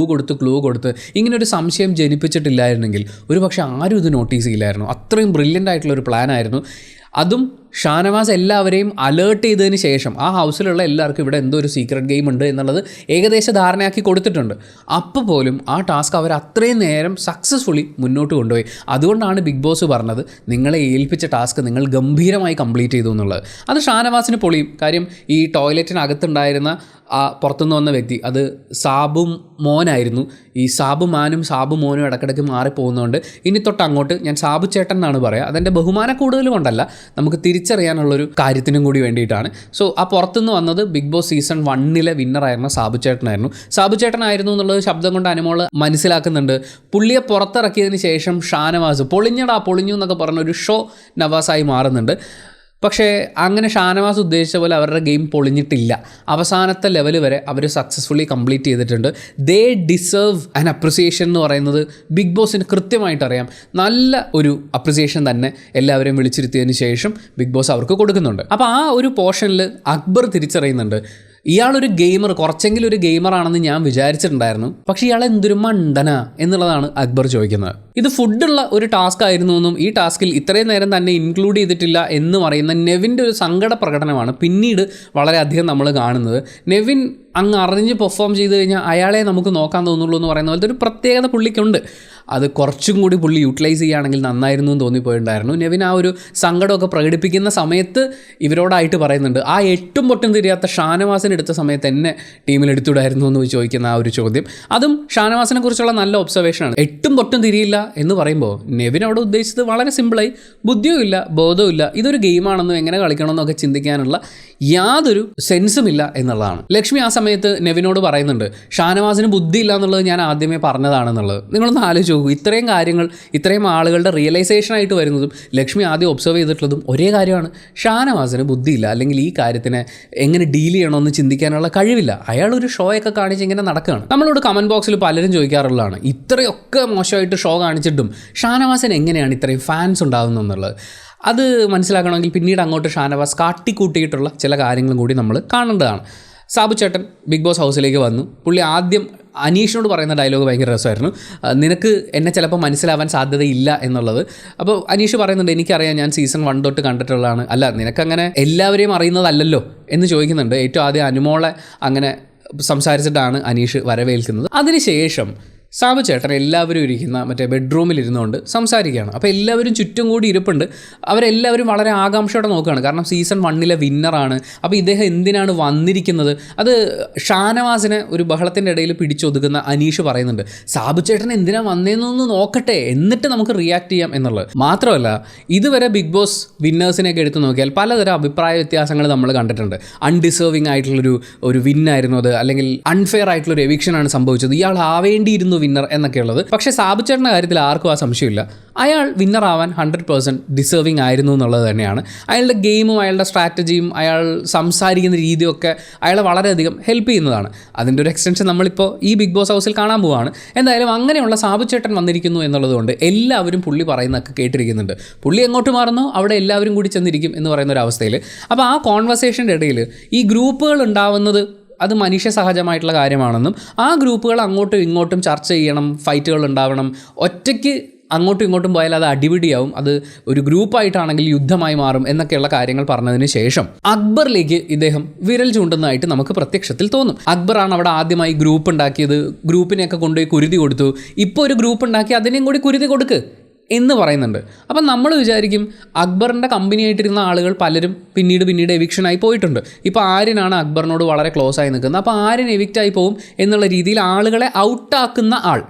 കൊടുത്ത് ഇങ്ങനൊരു സംശയം ജനിപ്പിച്ചിട്ടില്ലായിരുന്നെങ്കിൽ ഒരു പക്ഷേ ആരും ഇത് നോട്ടീസ് ചെയ്യില്ലായിരുന്നു. അത്രയും ബ്രില്യൻ്റ് ആയിട്ടുള്ളൊരു പ്ലാനായിരുന്നു. അതും ഷാനവാസ് എല്ലാവരെയും അലേർട്ട് ചെയ്തതിന് ശേഷം ആ ഹൗസിലുള്ള എല്ലാവർക്കും ഇവിടെ എന്തോ ഒരു സീക്രട്ട് ഗെയിം ഉണ്ട് എന്നുള്ളത് ഏകദേശം ധാരണയാക്കി കൊടുത്തിട്ടുണ്ട്. അപ്പോൾ പോലും ആ ടാസ്ക് അവർ അത്രയും നേരം സക്സസ്ഫുള്ളി മുന്നോട്ട് കൊണ്ടുപോയി. അതുകൊണ്ടാണ് ബിഗ് ബോസ് പറഞ്ഞത് നിങ്ങളെ ഏൽപ്പിച്ച ടാസ്ക് നിങ്ങൾ ഗംഭീരമായി കംപ്ലീറ്റ് ചെയ്തു എന്നുള്ളത്. അത് ഷാനവാസിന് പൊളിയും. കാര്യം ഈ ടോയ്ലറ്റിനകത്തുണ്ടായിരുന്ന ആ പുറത്തുനിന്ന് വന്ന വ്യക്തി അത് സാബു മോനായിരുന്നു. ഈ സാബു മോനും ഇടയ്ക്കിടയ്ക്ക് മാറിപ്പോകുന്നതുകൊണ്ട് ഇനി തൊട്ട് അങ്ങോട്ട് ഞാൻ സാബു ചേട്ടൻ എന്നാണ് പറയുക. അതെൻ്റെ ബഹുമാന കൂടുതൽ കൊണ്ടല്ല, നമുക്ക് തിരിച്ചറിയാനുള്ളൊരു കാര്യത്തിനും കൂടി വേണ്ടിയിട്ടാണ്. സോ ആ പുറത്തുനിന്ന് വന്നത് ബിഗ് ബോസ് സീസൺ 1 വിന്നറായിരുന്ന സാബു ചേട്ടനായിരുന്നു. സാബു ചേട്ടനായിരുന്നു എന്നുള്ളത് ശബ്ദം കൊണ്ട് അനുമോള് മനസ്സിലാക്കുന്നുണ്ട്. പുള്ളിയെ പുറത്തിറക്കിയതിന് ശേഷം ഷാനവാസ് പൊളിഞ്ഞു എന്നൊക്കെ പറഞ്ഞൊരു ഷോ നവാസായി മാറുന്നുണ്ട്. പക്ഷേ അങ്ങനെ ഷാനവാസ് ഉദ്ദേശിച്ച പോലെ അവരുടെ ഗെയിം പൊളിഞ്ഞിട്ടില്ല. അവസാനത്തെ ലെവൽ വരെ അവർ സക്സസ്ഫുള്ളി കംപ്ലീറ്റ് ചെയ്തിട്ടുണ്ട്. ദേ ഡിസേർവ് ആൻ അപ്രിസിയേഷൻ എന്ന് പറയുന്നത് ബിഗ് ബോസിന് കൃത്യമായിട്ടറിയാം. നല്ല ഒരു അപ്രിസിയേഷൻ തന്നെ എല്ലാവരെയും വിളിച്ചിരുത്തിയതിന് ശേഷം ബിഗ് ബോസ് അവർക്ക് കൊടുക്കുന്നുണ്ട്. അപ്പോൾ ആ ഒരു പോർഷനിൽ അക്ബർ തിരിച്ചറിയുന്നുവെന്നും ഇയാളൊരു ഗെയിമർ, കുറച്ചെങ്കിലും ഒരു ഗെയിമറാണെന്ന് ഞാൻ വിചാരിച്ചിട്ടുണ്ടായിരുന്നു, പക്ഷേ ഇയാൾ എന്തൊരു മണ്ടനാ എന്നുള്ളതാണ് അക്ബർ ചോദിക്കുന്നത്. ഇത് ഫുഡുള്ള ഒരു ടാസ്ക് ആയിരുന്നു എന്നും ഈ ടാസ്കിൽ ഇത്രയും നേരം തന്നെ ഇൻക്ലൂഡ് ചെയ്തിട്ടില്ല എന്ന് പറയുന്ന നെവിൻ്റെ ഒരു സങ്കട പ്രകടനമാണ് പിന്നീട് വളരെയധികം നമ്മൾ കാണുന്നത്. നെവിൻ അങ്ങ് അറിഞ്ഞ് പെർഫോം ചെയ്ത് കഴിഞ്ഞാൽ അയാളെ നമുക്ക് നോക്കാൻ തോന്നുള്ളൂ എന്ന് പറയുന്ന പോലത്തെ ഒരു പ്രത്യേകത പുള്ളിക്കുണ്ട്. അത് കുറച്ചും കൂടി പുള്ളി യൂട്ടിലൈസ് ചെയ്യുകയാണെങ്കിൽ നന്നായിരുന്നു എന്ന് തോന്നിപ്പോയിട്ടുണ്ടായിരുന്നു. നെവിൻ ആ ഒരു സങ്കടമൊക്കെ പ്രകടിപ്പിക്കുന്ന സമയത്ത് ഇവരോടായിട്ട് പറയുന്നുണ്ട്, ആ എട്ടും പൊട്ടും തിരിയാത്ത ഷാനവാസിനെ എടുത്ത സമയത്ത് എന്നെ ടീമിൽ എടുത്തുവിടായിരുന്നു എന്ന് ചോദിക്കുന്ന ആ ഒരു ചോദ്യം, അതും ഷാനവാസിനെ കുറിച്ചുള്ള നല്ല ഒബ്സർവേഷനാണ്. എട്ടും പൊട്ടും തിരിയില്ല എന്ന് പറയുമ്പോൾ നെവിൻ അവിടെ ഉദ്ദേശിച്ചത് വളരെ സിമ്പിളായി, ബുദ്ധിയും ഇല്ല ബോധവും ഇല്ല, ഇതൊരു ഗെയിമാണെന്നും എങ്ങനെ കളിക്കണമെന്നൊക്കെ ചിന്തിക്കാനുള്ള യാതൊരു സെൻസും ഇല്ല എന്നുള്ളതാണ്. ലക്ഷ്മി ആ സമയത്ത് നെവിനോട് പറയുന്നുണ്ട്, ഷാനവാസിന് ബുദ്ധിയില്ല എന്നുള്ളത് ഞാൻ ആദ്യമേ പറഞ്ഞതാണെന്നുള്ളത്. നിങ്ങളൊന്ന് ആലോചിച്ച് നോക്കൂ, ഇത്രയും കാര്യങ്ങൾ ഇത്രയും ആളുകളുടെ റിയലൈസേഷനായിട്ട് വരുന്നതും ലക്ഷ്മി ആദ്യം ഒബ്സർവ് ചെയ്തിട്ടുള്ളതും ഒരേ കാര്യമാണ്. ഷാനവാസിന് ബുദ്ധിയില്ല, അല്ലെങ്കിൽ ഈ കാര്യത്തിനെ എങ്ങനെ ഡീൽ ചെയ്യണമെന്ന് ചിന്തിക്കാനുള്ള കഴിവില്ല. അയാളൊരു ഷോ ഒക്കെ കാണിച്ച് ഇങ്ങനെ നടക്കുകയാണ്. നമ്മളോട് കമൻറ്റ് ബോക്സിൽ പലരും ചോദിക്കാറുള്ളതാണ്, ഇത്രയൊക്കെ മോശമായിട്ട് ഷോ കാണിച്ചിട്ടും ഷാനവാസിന് എങ്ങനെയാണ് ഇത്രയും ഫാൻസ് ഉണ്ടാകുന്നത് എന്നുള്ളത്. അത് മനസ്സിലാക്കണമെങ്കിൽ പിന്നീട് അങ്ങോട്ട് ഷാനവാസ് കാട്ടിക്കൂട്ടിയിട്ടുള്ള ചില കാര്യങ്ങളും കൂടി നമ്മൾ കാണേണ്ടതാണ്. സാബു ചേട്ടൻ ബിഗ് ബോസ് ഹൗസിലേക്ക് വന്നു. പുള്ളി ആദ്യം അനീഷിനോട് പറയുന്ന ഡയലോഗ് ഭയങ്കര രസമായിരുന്നു, നിനക്ക് എന്നെ ചിലപ്പോൾ മനസ്സിലാവാൻ സാധ്യതയില്ല എന്നുള്ളത്. അപ്പോൾ അനീഷ് പറയുന്നുണ്ട്, എനിക്കറിയാം, ഞാൻ സീസൺ 1 തൊട്ട് കണ്ടിട്ടുള്ളതാണ്. അല്ല, നിനക്കങ്ങനെ എല്ലാവരെയും അറിയുന്നതല്ലല്ലോ എന്ന് ചോദിക്കുന്നുണ്ട്. ഏറ്റവും ആദ്യം അനുമോളെ അങ്ങനെ സംസാരിച്ചിട്ടാണ് അനീഷ് വരവേൽക്കുന്നത്. അതിനുശേഷം സാബു ചേട്ടൻ എല്ലാവരും ഇരിക്കുന്ന മറ്റേ ബെഡ്റൂമിൽ ഇരുന്നുകൊണ്ട് സംസാരിക്കുകയാണ്. അപ്പോൾ എല്ലാവരും ചുറ്റും കൂടി ഇരിപ്പുണ്ട്. അവരെല്ലാവരും വളരെ ആകാംക്ഷയോടെ നോക്കുകയാണ്. കാരണം സീസൺ 1 വിന്നറാണ്. അപ്പോൾ ഇദ്ദേഹം എന്തിനാണ് വന്നിരിക്കുന്നത്? അത് ഷാനവാസിനെ ഒരു ബഹളത്തിൻ്റെ ഇടയിൽ പിടിച്ചൊതുക്കുന്ന അനീഷ് പറയുന്നുണ്ട്, സാബു ചേട്ടൻ എന്തിനാണ് വന്നതെന്നൊന്ന് നോക്കട്ടെ, എന്നിട്ട് നമുക്ക് റിയാക്ട് ചെയ്യാം എന്നുള്ളത്. മാത്രമല്ല, ഇതുവരെ ബിഗ് ബോസ് വിന്നേഴ്സിനെയൊക്കെ എടുത്ത് നോക്കിയാൽ പലതരം അഭിപ്രായ വ്യത്യാസങ്ങൾ നമ്മൾ കണ്ടിട്ടുണ്ട്. അൺഡിസേർവിംഗ് ആയിട്ടുള്ളൊരു വിന്നായിരുന്നു അത്, അല്ലെങ്കിൽ അൺഫെയർ ആയിട്ടുള്ളൊരു എവിക്ഷനാണ് സംഭവിച്ചത്, ഇയാൾ ആവേണ്ടിയിരുന്നു വിന്നർ എന്നൊക്കെയുള്ളത്. പക്ഷേ സാബു ചേട്ടൻ്റെ കാര്യത്തിൽ ആർക്കും ആ സംശയമില്ല. അയാൾ വിന്നറാവാൻ 100% ഡിസേർവിംഗ് ആയിരുന്നു എന്നുള്ളത് തന്നെയാണ്. അയാളുടെ ഗെയിമും അയാളുടെ സ്ട്രാറ്റജിയും അയാൾ സംസാരിക്കുന്ന രീതിയൊക്കെ അയാളെ വളരെയധികം ഹെൽപ്പ് ചെയ്യുന്നതാണ്. അതിൻ്റെ ഒരു എക്സ്റ്റൻഷൻ നമ്മളിപ്പോൾ ഈ ബിഗ് ബോസ് ഹൗസിൽ കാണാൻ പോവുകയാണ്. എന്തായാലും അങ്ങനെയുള്ള സാബു ചേട്ടൻ വന്നിരിക്കുന്നു എന്നുള്ളതുകൊണ്ട് എല്ലാവരും പുള്ളി പറയുന്നതൊക്കെ കേട്ടിരിക്കുന്നുണ്ട്. പുള്ളി എങ്ങോട്ട് മാറുന്നോ അവിടെ എല്ലാവരും കൂടി ചെന്നിരിക്കും എന്ന് പറയുന്ന ഒരു അവസ്ഥയിൽ. അപ്പോൾ ആ കോൺവെർസേഷൻ്റെ ഇടയിൽ ഈ ഗ്രൂപ്പുകൾ ഉണ്ടാവുന്നത് അത് മനുഷ്യ സഹജമായിട്ടുള്ള കാര്യമാണെന്നും ആ ഗ്രൂപ്പുകൾ അങ്ങോട്ടും ഇങ്ങോട്ടും ചർച്ച ചെയ്യണം, ഫൈറ്റുകൾ ഉണ്ടാവണം, ഒറ്റയ്ക്ക് അങ്ങോട്ടും ഇങ്ങോട്ടും പോയാൽ അത് അടിപിടിയാവും, അത് ഒരു ഗ്രൂപ്പായിട്ടാണെങ്കിൽ യുദ്ധമായി മാറും എന്നൊക്കെയുള്ള കാര്യങ്ങൾ പറഞ്ഞതിന് ശേഷം അക്ബറിലേക്ക് ഇദ്ദേഹം വിരൽ ചൂണ്ടുന്നതായിട്ട് നമുക്ക് പ്രത്യക്ഷത്തിൽ തോന്നും. അക്ബറാണ് അവിടെ ആദ്യമായി ഗ്രൂപ്പ് ഉണ്ടാക്കിയത്, ഗ്രൂപ്പിനെയൊക്കെ കൊണ്ടുപോയി കുരുതി കൊടുത്തു, ഇപ്പോൾ ഒരു ഗ്രൂപ്പ് ഉണ്ടാക്കി അതിനെയും കൂടി കുരുതി കൊടുക്ക് എന്ന് പറയുന്നുണ്ട്. അപ്പം നമ്മൾ വിചാരിക്കും അക്ബറിൻ്റെ കമ്പനിയായിട്ടിരുന്ന ആളുകൾ പലരും പിന്നീട് എവിക്ഷനായി പോയിട്ടുണ്ട്. ഇപ്പോൾ ആര്യനാണ് അക്ബറിനോട് വളരെ ക്ലോസ് ആയി നിൽക്കുന്നത്. അപ്പോൾ ആര്യൻ എവിക്റ്റായി പോകും എന്നുള്ള രീതിയിൽ ആളുകളെ ഔട്ടാക്കുന്ന ആൾ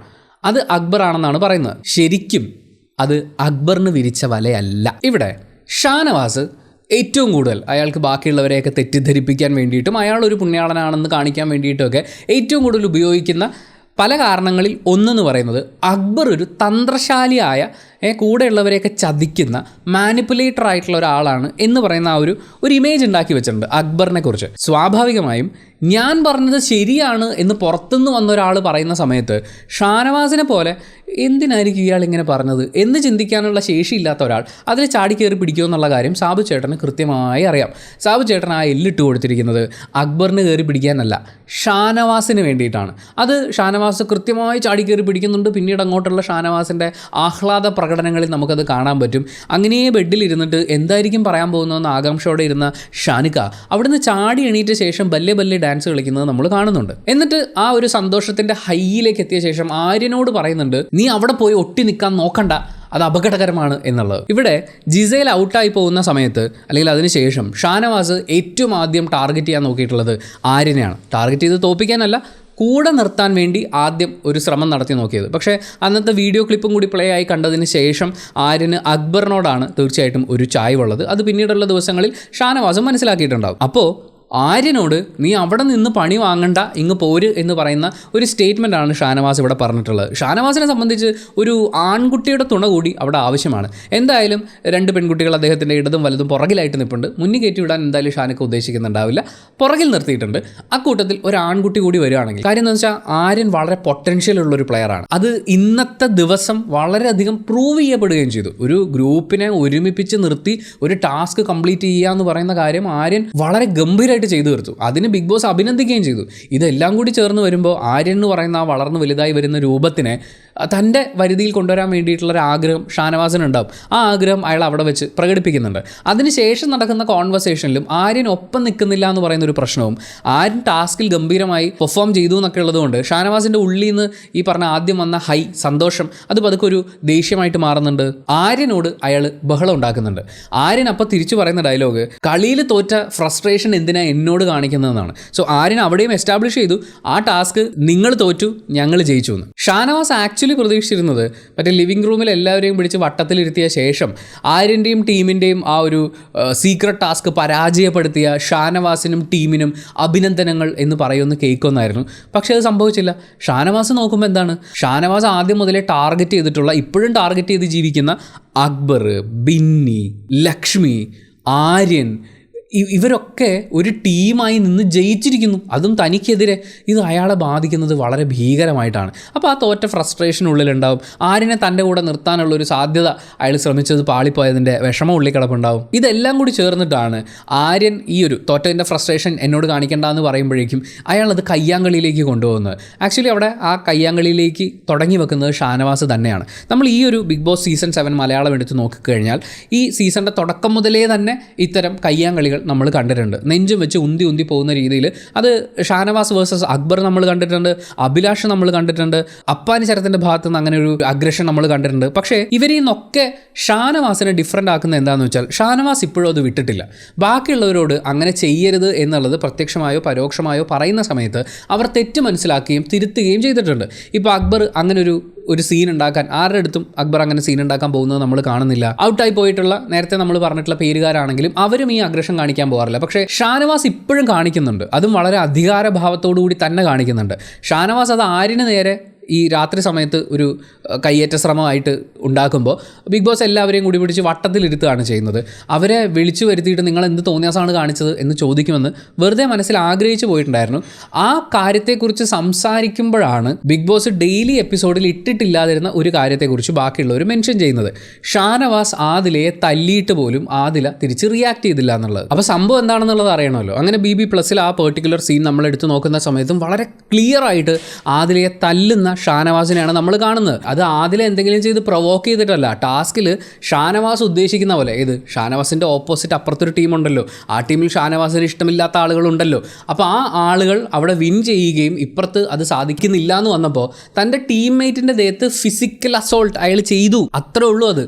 അത് അക്ബറാണെന്നാണ് പറയുന്നത്. ശരിക്കും അത് അക്ബറിന് വിരിച്ച വലയല്ല. ഇവിടെ ഷാനവാസ് ഏറ്റവും കൂടുതൽ അയാൾക്ക് ബാക്കിയുള്ളവരെയൊക്കെ തെറ്റിദ്ധരിപ്പിക്കാൻ വേണ്ടിയിട്ടും അയാളൊരു പുണ്യാളനാണെന്ന് കാണിക്കാൻ വേണ്ടിയിട്ടുമൊക്കെ ഏറ്റവും കൂടുതൽ ഉപയോഗിക്കുന്ന പല കാരണങ്ങളിൽ ഒന്നെന്ന് പറയുന്നത് അക്ബർ ഒരു തന്ത്രശാലിയായ കൂടെയുള്ളവരെയൊക്കെ ചതിക്കുന്ന മാനിപ്പുലേറ്റർ ആയിട്ടുള്ള ഒരാളാണ് എന്ന് പറയുന്ന ആ ഒരു ഇമേജ് ഉണ്ടാക്കി വെച്ചിട്ടുണ്ട് അക്ബറിനെ കുറിച്ച്. സ്വാഭാവികമായും ഞാൻ പറഞ്ഞത് ശരിയാണ് എന്ന് പുറത്തുനിന്ന് വന്ന ഒരാൾ പറയുന്ന സമയത്ത് ഷാനവാസിനെ പോലെ എന്തിനായിരിക്കും ഇയാൾ ഇങ്ങനെ പറഞ്ഞത് എന്ന് ചിന്തിക്കാനുള്ള ശേഷിയില്ലാത്ത ഒരാൾ അതിൽ ചാടിക്കയറി പിടിക്കുമെന്നുള്ള കാര്യം സാബു ചേട്ടന് കൃത്യമായി അറിയാം. സാബു ചേട്ടൻ ആ എല്ലിട്ട് കൊടുത്തിരിക്കുന്നത് അക്ബറിന് കയറി പിടിക്കാനല്ല, ഷാനവാസിന് വേണ്ടിയിട്ടാണ്. അത് ഷാനവാസ് കൃത്യമായി ചാടിക്കയറി പിടിക്കുന്നുണ്ട്. പിന്നീട് അങ്ങോട്ടുള്ള ഷാനവാസിൻ്റെ ആഹ്ലാദ പ്രകടനങ്ങളിൽ നമുക്കത് കാണാൻ പറ്റും. അങ്ങനെ ബെഡിലിരുന്നിട്ട് എന്തായിരിക്കും പറയാൻ പോകുന്നതെന്ന് ആകാംക്ഷയോടെ ഇരുന്ന ഷാനിക അവിടുന്ന് ചാടി എണീറ്റ ശേഷം ബല്ലെ ഡാൻസ് കളിക്കുന്നത് നമ്മൾ കാണുന്നുണ്ട്. എന്നിട്ട് ആ ഒരു സന്തോഷത്തിൻ്റെ ഹൈയിലേക്ക് എത്തിയ ശേഷം ആര്യനോട് പറയുന്നുണ്ട്, നീ അവിടെ പോയി ഒട്ടി നിൽക്കാൻ നോക്കണ്ട, അത് അപകടകരമാണ് എന്നുള്ളത്. ഇവിടെ ജിസേൽ ഔട്ടായി പോകുന്ന സമയത്ത് അല്ലെങ്കിൽ അതിനുശേഷം ഷാനവാസ് ഏറ്റവും ആദ്യം ടാർഗറ്റ് ചെയ്യാൻ നോക്കിയിട്ടുള്ളത് ആര്യനെയാണ്. ടാർഗറ്റ് ചെയ്ത് തോൽപ്പിക്കാനല്ല, കൂടെ നിർത്താൻ വേണ്ടി ആദ്യം ഒരു ശ്രമം നടത്തി നോക്കിയത്. പക്ഷേ അന്നത്തെ വീഡിയോ ക്ലിപ്പും കൂടി പ്ലേ ആയി കണ്ടതിന് ശേഷം ആര്യന് അക്ബറിനോടാണ് തീർച്ചയായിട്ടും ഒരു ചായ്വുള്ളത്. അത് പിന്നീടുള്ള ദിവസങ്ങളിൽ ഷാനവാസും മനസ്സിലാക്കിയിട്ടുണ്ടാവും. അപ്പോൾ ആര്യനോട് നീ അവിടെ നിന്ന് പണി വാങ്ങണ്ട, ഇങ്ങ് പോര് എന്ന് പറയുന്ന ഒരു സ്റ്റേറ്റ്മെൻറ്റാണ് ഷാനവാസ് ഇവിടെ പറഞ്ഞിട്ടുള്ളത്. ഷാനവാസിനെ സംബന്ധിച്ച് ഒരു ആൺകുട്ടിയുടെ തുണ കൂടി അവിടെ ആവശ്യമാണ്. എന്തായാലും 2 പെൺകുട്ടികൾ അദ്ദേഹത്തിൻ്റെ ഇടതും വലതും പുറകിലായിട്ട് നിൽപ്പുണ്ട്. മുന്നിൽ കയറ്റി വിടാൻ എന്തായാലും ഷാനക്ക് ഉദ്ദേശിക്കുന്നുണ്ടാവില്ല, പുറകിൽ നിർത്തിയിട്ടുണ്ട്. അക്കൂട്ടത്തിൽ ഒരു ആൺകുട്ടി കൂടി വരികയാണെങ്കിൽ കാര്യം എന്ന് വെച്ചാൽ ആര്യൻ വളരെ പൊട്ടൻഷ്യൽ ഉള്ളൊരു പ്ലെയറാണ്. അത് ഇന്നത്തെ ദിവസം വളരെയധികം പ്രൂവ് ചെയ്യപ്പെടുകയും ചെയ്തു. ഒരു ഗ്രൂപ്പിനെ ഒരുമിപ്പിച്ച് നിർത്തി ഒരു ടാസ്ക് കംപ്ലീറ്റ് ചെയ്യുക എന്ന് പറയുന്ന കാര്യം ആര്യൻ വളരെ ഗംഭീര ചെയ്തു തീർത്തു. അതിന് ബിഗ് ബോസ് അഭിനന്ദിക്കുകയും ചെയ്തു. ഇതെല്ലാം കൂടി ചേർന്ന് വരുമ്പോൾ ആര്യൻ എന്ന് പറയുന്ന ആ വളർന്ന് വലുതായി വരുന്ന രൂപത്തിനെ തൻ്റെ വരുതിയിൽ കൊണ്ടുവരാൻ വേണ്ടിയിട്ടുള്ളൊരു ആഗ്രഹം ഷാനവാസിനുണ്ടാവും. ആ ആഗ്രഹം അയാൾ അവിടെ വെച്ച് പ്രകടിപ്പിക്കുന്നുണ്ട്. അതിനുശേഷം നടക്കുന്ന കോൺവെർസേഷനിലും ആര്യൻ ഒപ്പം നിൽക്കുന്നില്ല എന്ന് പറയുന്ന ഒരു പ്രശ്നവും ആര്യൻ ടാസ്കിൽ ഗംഭീരമായി പെർഫോം ചെയ്തു എന്നൊക്കെ ഉള്ളതുകൊണ്ട് ഷാനവാസിൻ്റെ ഉള്ളിൽ നിന്ന് ഈ പറഞ്ഞ ആദ്യം വന്ന ഹൈ സന്തോഷം അത് പതുക്കെ ഒരു ദേഷ്യമായിട്ട് മാറുന്നുണ്ട്. ആര്യനോട് അയാൾ ബഹളം ഉണ്ടാക്കുന്നുണ്ട്. ആര്യൻ അപ്പോൾ തിരിച്ചു പറയുന്ന ഡയലോഗ്, കളിയിൽ തോറ്റ ഫ്രസ്ട്രേഷൻ എന്തിനാ എന്നോട് കാണിക്കുന്നതെന്നാണ്. സോ ആര്യൻ അവിടെയും എസ്റ്റാബ്ലിഷ് ചെയ്തു ആ ടാസ്ക് നിങ്ങൾ തോറ്റു ഞങ്ങൾ ജയിച്ചു എന്ന്. ഷാനവാസ് ആക്ച്വലി പ്രതീക്ഷിച്ചിരുന്നത് മറ്റേ ലിവിംഗ് റൂമിൽ എല്ലാവരെയും പിടിച്ച് വട്ടത്തിലിരുത്തിയ ശേഷം ആര്യൻ്റെയും ടീമിൻ്റെയും ആ ഒരു സീക്രട്ട് ടാസ്ക് പരാജയപ്പെടുത്തിയ ഷാനവാസിനും ടീമിനും അഭിനന്ദനങ്ങൾ എന്ന് പറയുമെന്ന് കേൾക്കുമെന്നായിരുന്നു. പക്ഷേ അത് സംഭവിച്ചില്ല. ഷാനവാസ് നോക്കുമ്പോൾ എന്താണ്, ഷാനവാസ് ആദ്യം മുതലേ ടാർഗറ്റ് ചെയ്തിട്ടുള്ള, ഇപ്പോഴും ടാർഗറ്റ് ചെയ്ത് ജീവിക്കുന്ന അക്ബർ, ബിന്നി, ലക്ഷ്മി, ആര്യൻ, ഇവരൊക്കെ ഒരു ടീമായി നിന്ന് ജയിച്ചിരിക്കുന്നു. അതും തനിക്കെതിരെ. ഇത് അയാളെ ബാധിക്കുന്നത് വളരെ ഭീകരമായിട്ടാണ്. അപ്പോൾ ആ തോറ്റ ഫ്രസ്ട്രേഷൻ ഉള്ളിലുണ്ടാവും. ആര്യനെ തൻ്റെ കൂടെ നിർത്താനുള്ളൊരു സാധ്യത അയാൾ ശ്രമിച്ചത് പാളിപ്പോയതിൻ്റെ വിഷമം ഉള്ളിൽ കിടപ്പുണ്ടാവും. ഇതെല്ലാം കൂടി ചേർന്നിട്ടാണ് ആര്യൻ ഈ ഒരു തോറ്റതിൻ്റെ ഫ്രസ്ട്രേഷൻ എന്നോട് കാണിക്കേണ്ട എന്ന് പറയുമ്പോഴേക്കും അയാളത് കയ്യാങ്കളിയിലേക്ക് കൊണ്ടുപോകുന്നത്. ആക്ച്വലി അവിടെ ആ കയ്യാങ്കളിയിലേക്ക് തുടങ്ങി വെക്കുന്നത് ഷാനവാസ് തന്നെയാണ്. നമ്മൾ ഈ ഒരു ബിഗ് ബോസ് സീസൺ 7 മലയാളം എടുത്ത് നോക്കിക്കഴിഞ്ഞാൽ ഈ സീസണിൻ്റെ തുടക്കം മുതലേ തന്നെ ഇത്തരം കയ്യാങ്കളികൾ നമ്മൾ കണ്ടിട്ടുണ്ട്. നെഞ്ചും വെച്ച് ഉന്തി ഉന്തി പോകുന്ന രീതിയിൽ. അത് ഷാനവാസ് വേഴ്സസ് അക്ബർ നമ്മൾ കണ്ടിട്ടുണ്ട്, അഭിലാഷ് നമ്മൾ കണ്ടിട്ടുണ്ട്, അപ്പാനി ശരത്തിൻ്റെ ഭാഗത്ത് നിന്ന് അങ്ങനെ ഒരു അഗ്രഷൻ നമ്മൾ കണ്ടിട്ടുണ്ട്. പക്ഷേ ഇവരിൽ നിന്നൊക്കെ ഷാനവാസിനെ ഡിഫറൻ്റ് ആക്കുന്ന എന്താണെന്ന് വെച്ചാൽ ഷാനവാസ് ഇപ്പോഴും അത് വിട്ടിട്ടില്ല. ബാക്കിയുള്ളവരോട് അങ്ങനെ ചെയ്യരുത് എന്നുള്ളത് പ്രത്യക്ഷമായോ പരോക്ഷമായോ പറയുന്ന സമയത്ത് അവർ തെറ്റ് മനസ്സിലാക്കുകയും തിരുത്തുകയും ചെയ്തിട്ടുണ്ട്. ഇപ്പോൾ അക്ബർ അങ്ങനെ ഒരു സീൻ ഉണ്ടാക്കാൻ ആരുടെ അടുത്തും അക്ബർ അങ്ങനെ സീൻ ഉണ്ടാക്കാൻ പോകുന്നത് നമ്മൾ കാണുന്നില്ല. ഔട്ടായി പോയിട്ടുള്ള നേരത്തെ നമ്മൾ പറഞ്ഞിട്ടുള്ള പേരുകാരാണെങ്കിലും അവരും ഈ അഗ്രഷൻ കാണിക്കാൻ പോകാറില്ല. പക്ഷേ ഷാനവാസ് ഇപ്പോഴും കാണിക്കുന്നുണ്ട്, അതും വളരെ അധികാരഭാവത്തോടു കൂടി തന്നെ കാണിക്കുന്നുണ്ട്. ഷാനവാസ് അത് ആരിന് നേരെ ഈ രാത്രി സമയത്ത് ഒരു കയ്യേറ്റ ശ്രമമായിട്ട് ഉണ്ടാക്കുമ്പോൾ ബിഗ് ബോസ് എല്ലാവരെയും കൂടി പിടിച്ച് വട്ടത്തിലിരുത്തുകയാണ് ചെയ്യുന്നത്. അവരെ വിളിച്ചു വരുത്തിയിട്ട് നിങ്ങൾ എന്ത് തോന്നിയാസാണ് കാണിച്ചത് എന്ന് ചോദിക്കുമെന്ന് വെറുതെ മനസ്സിൽ ആഗ്രഹിച്ചു പോയിട്ടുണ്ടായിരുന്നു. ആ കാര്യത്തെക്കുറിച്ച് സംസാരിക്കുമ്പോഴാണ് ബിഗ് ബോസ് ഡെയിലി എപ്പിസോഡിൽ ഇട്ടിട്ടില്ലാതിരുന്ന ഒരു കാര്യത്തെക്കുറിച്ച് ബാക്കിയുള്ളവർ മെൻഷൻ ചെയ്യുന്നത്. ഷാനവാസ് ആദിലയെ തല്ലിയിട്ട് പോലും ആദില തിരിച്ച് റിയാക്ട് ചെയ്തില്ല എന്നുള്ളത്. അപ്പോൾ സംഭവം എന്താണെന്നുള്ളത് അറിയണമല്ലോ. അങ്ങനെ BB+ൽ ആ പെർട്ടിക്കുലർ സീൻ നമ്മൾ എടുത്ത് നോക്കുന്ന സമയത്തും വളരെ ക്ലിയർ ആയിട്ട് ആദിലയെ തല്ലുന്ന ഷാനവാസിനെയാണ് നമ്മൾ കാണുന്നത്. അത് ആദില എന്തെങ്കിലും ചെയ്ത് പ്രൊവോക്ക് ചെയ്തിട്ടല്ല, ടാസ്കിൽ ഷാനവാസ് ഉദ്ദേശിക്കുന്ന പോലെ. ഷാനവാസിൻ്റെ ഓപ്പോസിറ്റ് അപ്പുറത്തൊരു ടീമുണ്ടല്ലോ, ആ ടീമിൽ ഷാനവാസിന് ഇഷ്ടമില്ലാത്ത ആളുകളുണ്ടല്ലോ. അപ്പോൾ ആ ആളുകൾ അവിടെ വിൻ ചെയ്യുകയും ഇപ്പുറത്ത് അത് സാധിക്കുന്നില്ല എന്ന് വന്നപ്പോൾ തൻ്റെ ടീംമേറ്റിൻ്റെ ദേഹത്ത് ഫിസിക്കൽ അസോൾട്ട് അയാൾ ചെയ്തു, അത്രേ ഉള്ളൂ. അത്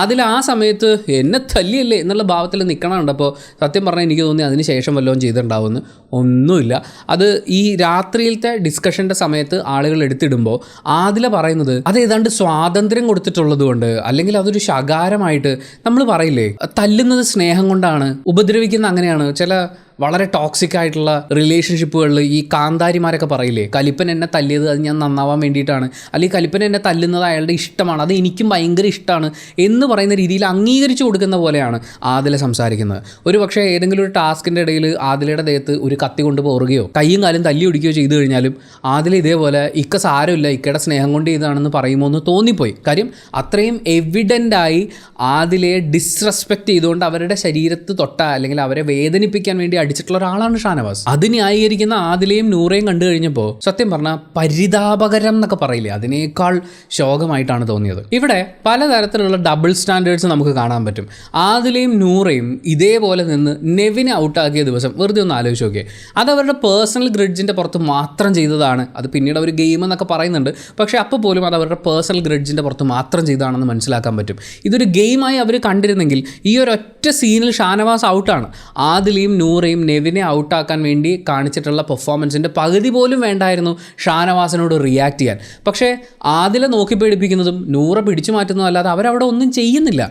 അതിൽ ആ സമയത്ത് എന്നെ തല്ലിയല്ലേ എന്നുള്ള ഭാവത്തിൽ നിൽക്കണമുണ്ട്. അപ്പോൾ സത്യം പറഞ്ഞാൽ എനിക്ക് തോന്നി അതിന് ശേഷം വല്ലതും ചെയ്തിട്ടുണ്ടാവുമെന്ന്. ഒന്നുമില്ല. അത് ഈ രാത്രിയിലത്തെ ഡിസ്കഷൻ്റെ സമയത്ത് ആളുകൾ എടുത്തിടുമ്പോൾ ആദില പറയുന്നത് അത് ഏതാണ്ട് സ്വാതന്ത്ര്യം കൊടുത്തിട്ടുള്ളത് കൊണ്ട്, അല്ലെങ്കിൽ അതൊരു ശകാരമായിട്ട് നമ്മൾ പറയില്ലേ, തല്ലുന്നത് സ്നേഹം കൊണ്ടാണ്, ഉപദ്രവിക്കുന്ന അങ്ങനെയാണ്. ചില വളരെ ടോക്സിക് ആയിട്ടുള്ള റിലേഷൻഷിപ്പുകളിൽ ഈ കാന്താരിമാരൊക്കെ പറയില്ലേ, കലിപ്പൻ എന്നെ തല്ലിയത് അത് ഞാൻ നന്നാവാൻ വേണ്ടിയിട്ടാണ്, അല്ലെങ്കിൽ കലിപ്പൻ എന്നെ തല്ലുന്നത് അയാളുടെ ഇഷ്ടമാണ്, അത് എനിക്കും ഭയങ്കര ഇഷ്ടമാണ് എന്ന് പറയുന്ന രീതിയിൽ അംഗീകരിച്ചു കൊടുക്കുന്ന പോലെയാണ് ആദില സംസാരിക്കുന്നത്. ഒരു പക്ഷേ ഏതെങ്കിലും ഒരു ടാസ്കിൻ്റെ ഇടയിൽ ആദിലയുടെ ദേഹത്ത് ഒരു കത്തി കൊണ്ട് പോറുകയോ കയ്യും കാലും തല്ലി ഒടിക്കുകയോ ചെയ്തു കഴിഞ്ഞാലും ആദില ഇതേപോലെ ഇക്ക സാരമില്ല, ഇക്കയുടെ സ്നേഹം കൊണ്ട് ഇതാണെന്ന് പറയുമോ എന്ന് തോന്നിപ്പോയി. കാര്യം അത്രയും എവിഡൻ്റായി ആദിലയെ ഡിസ്റെസ്പെക്റ്റ് ചെയ്തുകൊണ്ട് അവരുടെ ശരീരത്ത് തൊട്ട അല്ലെങ്കിൽ അവരെ വേദനിപ്പിക്കാൻ വേണ്ടി അടിച്ചിട്ടുള്ള ഒരാളാണ് ഷാനവാസ്. അത് ന്യായീകരിക്കുന്ന ആദിലയും നൂറയും കണ്ടു കഴിഞ്ഞപ്പോൾ സത്യം പറഞ്ഞാൽ പരിതാപകരം എന്നൊക്കെ പറയില്ലേ, അതിനേക്കാൾ ശോകമായിട്ടാണ് തോന്നിയത്. ഇവിടെ പലതരത്തിലുള്ള ഡബിൾ സ്റ്റാൻഡേർഡ്സ് നമുക്ക് കാണാൻ പറ്റും. ആദിലയും നൂറയും ഇതേപോലെ നിന്ന് നെവിനെ ഔട്ടാക്കിയ ദിവസം വെറുതെ ഒന്ന് ആലോചിച്ച് നോക്കിയേ. അത് അവരുടെ പേഴ്സണൽ ഗ്രഡ്ജിൻ്റെ പുറത്ത് മാത്രം ചെയ്തതാണ്. അത് പിന്നീട് അവർ ഗെയിം എന്നൊക്കെ പറയുന്നുണ്ട്, പക്ഷേ അപ്പോൾ പോലും അത് അവരുടെ പേഴ്സണൽ ഗ്രഡ്ജിൻ്റെ പുറത്ത് മാത്രം ചെയ്തതാണെന്ന് മനസ്സിലാക്കാൻ പറ്റും. ഇതൊരു ഗെയിമായി അവർ കണ്ടിരുന്നെങ്കിൽ ഈ ഒരൊറ്റ സീനിൽ ഷാനവാസ് ഔട്ടാണ്. ആദിലയും നൂറയും നെവിനെ ഔട്ടാക്കാൻ വേണ്ടി കാണിച്ചിട്ടുള്ള പെർഫോമൻസിൻ്റെ പകുതി പോലും വേണ്ടായിരുന്നു ഷാനവാസിനോട് റിയാക്ട് ചെയ്യാൻ. പക്ഷേ ആദില നോക്കി പേടിപ്പിക്കുന്നതും നൂറ പിടിച്ചു മാറ്റുന്നതും അല്ലാതെ അവരവിടെ ഒന്നും ചെയ്യുന്നില്ല.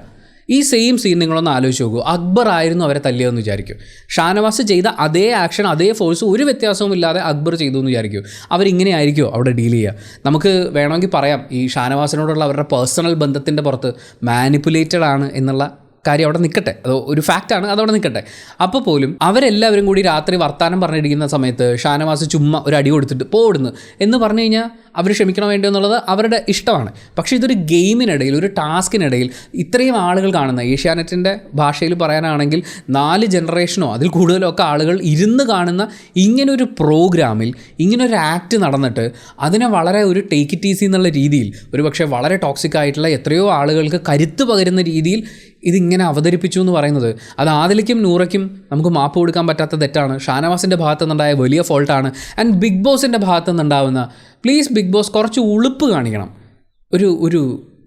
ഈ സെയിം സീൻ നിങ്ങളൊന്ന് ആലോചിച്ച് നോക്കൂ. അക്ബർ ആയിരുന്നു അവരെ തല്ലിയതെന്ന് വിചാരിക്കും. ഷാനവാസ് ചെയ്ത അതേ ആക്ഷൻ അതേ ഫോഴ്സ് ഒരു വ്യത്യാസവും ഇല്ലാതെ അക്ബർ ചെയ്തു എന്ന് വിചാരിക്കും. അവരിങ്ങനെ ആയിരിക്കുമോ അവിടെ ഡീൽ ചെയ്യുക? നമുക്ക് വേണമെങ്കിൽ പറയാം ഈ ഷാനവാസിനോടുള്ള അവരുടെ പേഴ്സണൽ ബന്ധത്തിൻ്റെ പുറത്ത് മാനിപ്പുലേറ്റഡ് ആണ് എന്നുള്ള കാര്യം അവിടെ നിൽക്കട്ടെ, അത് ഒരു ഫാക്റ്റാണ്, അതവിടെ നിൽക്കട്ടെ. അപ്പോൾ പോലും അവരെല്ലാവരും കൂടി രാത്രി വർത്താനം പറഞ്ഞിരിക്കുന്ന സമയത്ത് ഷാനവാസ് ചുമ്മാ ഒരു അടി കൊടുത്തിട്ട് പോടുന്നു എന്ന് പറഞ്ഞു കഴിഞ്ഞാൽ അവർ ക്ഷമിക്കണം വേണ്ടി എന്നുള്ളത് അവരുടെ ഇഷ്ടമാണ്. പക്ഷേ ഇതൊരു ഗെയിമിനിടയിൽ, ഒരു ടാസ്കിനിടയിൽ ഇത്രയും ആളുകൾ കാണുന്ന, ഏഷ്യാനെറ്റിൻ്റെ ഭാഷയിൽ പറയാനാണെങ്കിൽ 4 ജനറേഷനോ അതിൽ കൂടുതലോ ഒക്കെ ആളുകൾ ഇരുന്ന് കാണുന്ന ഇങ്ങനൊരു പ്രോഗ്രാമിൽ ഇങ്ങനൊരു ആക്ട് നടന്നിട്ട് അതിനെ വളരെ ഒരു ടേക്ക് ഇറ്റ് ഈസി എന്നുള്ള രീതിയിൽ, ഒരു പക്ഷേ വളരെ ടോക്സിക് ആയിട്ടുള്ള എത്രയോ ആളുകൾക്ക് കരുത്ത് പകരുന്ന രീതിയിൽ ഇതിങ്ങനെ അവതരിപ്പിച്ചു എന്ന് പറയുന്നത് അത് ആദിലയ്ക്കും നൂറയ്ക്കും നമുക്ക് മാപ്പ് കൊടുക്കാൻ പറ്റാത്ത തെറ്റാണ്. ഷാനവാസിൻ്റെ ഭാഗത്തു നിന്നുണ്ടായ വലിയ ഫോൾട്ടാണ്. ആൻഡ് ബിഗ് ബോസിൻ്റെ ഭാഗത്തു നിന്നുണ്ടാവുന്ന, പ്ലീസ് ബിഗ് ബോസ് കുറച്ച് ഉളുപ്പ് കാണിക്കണം,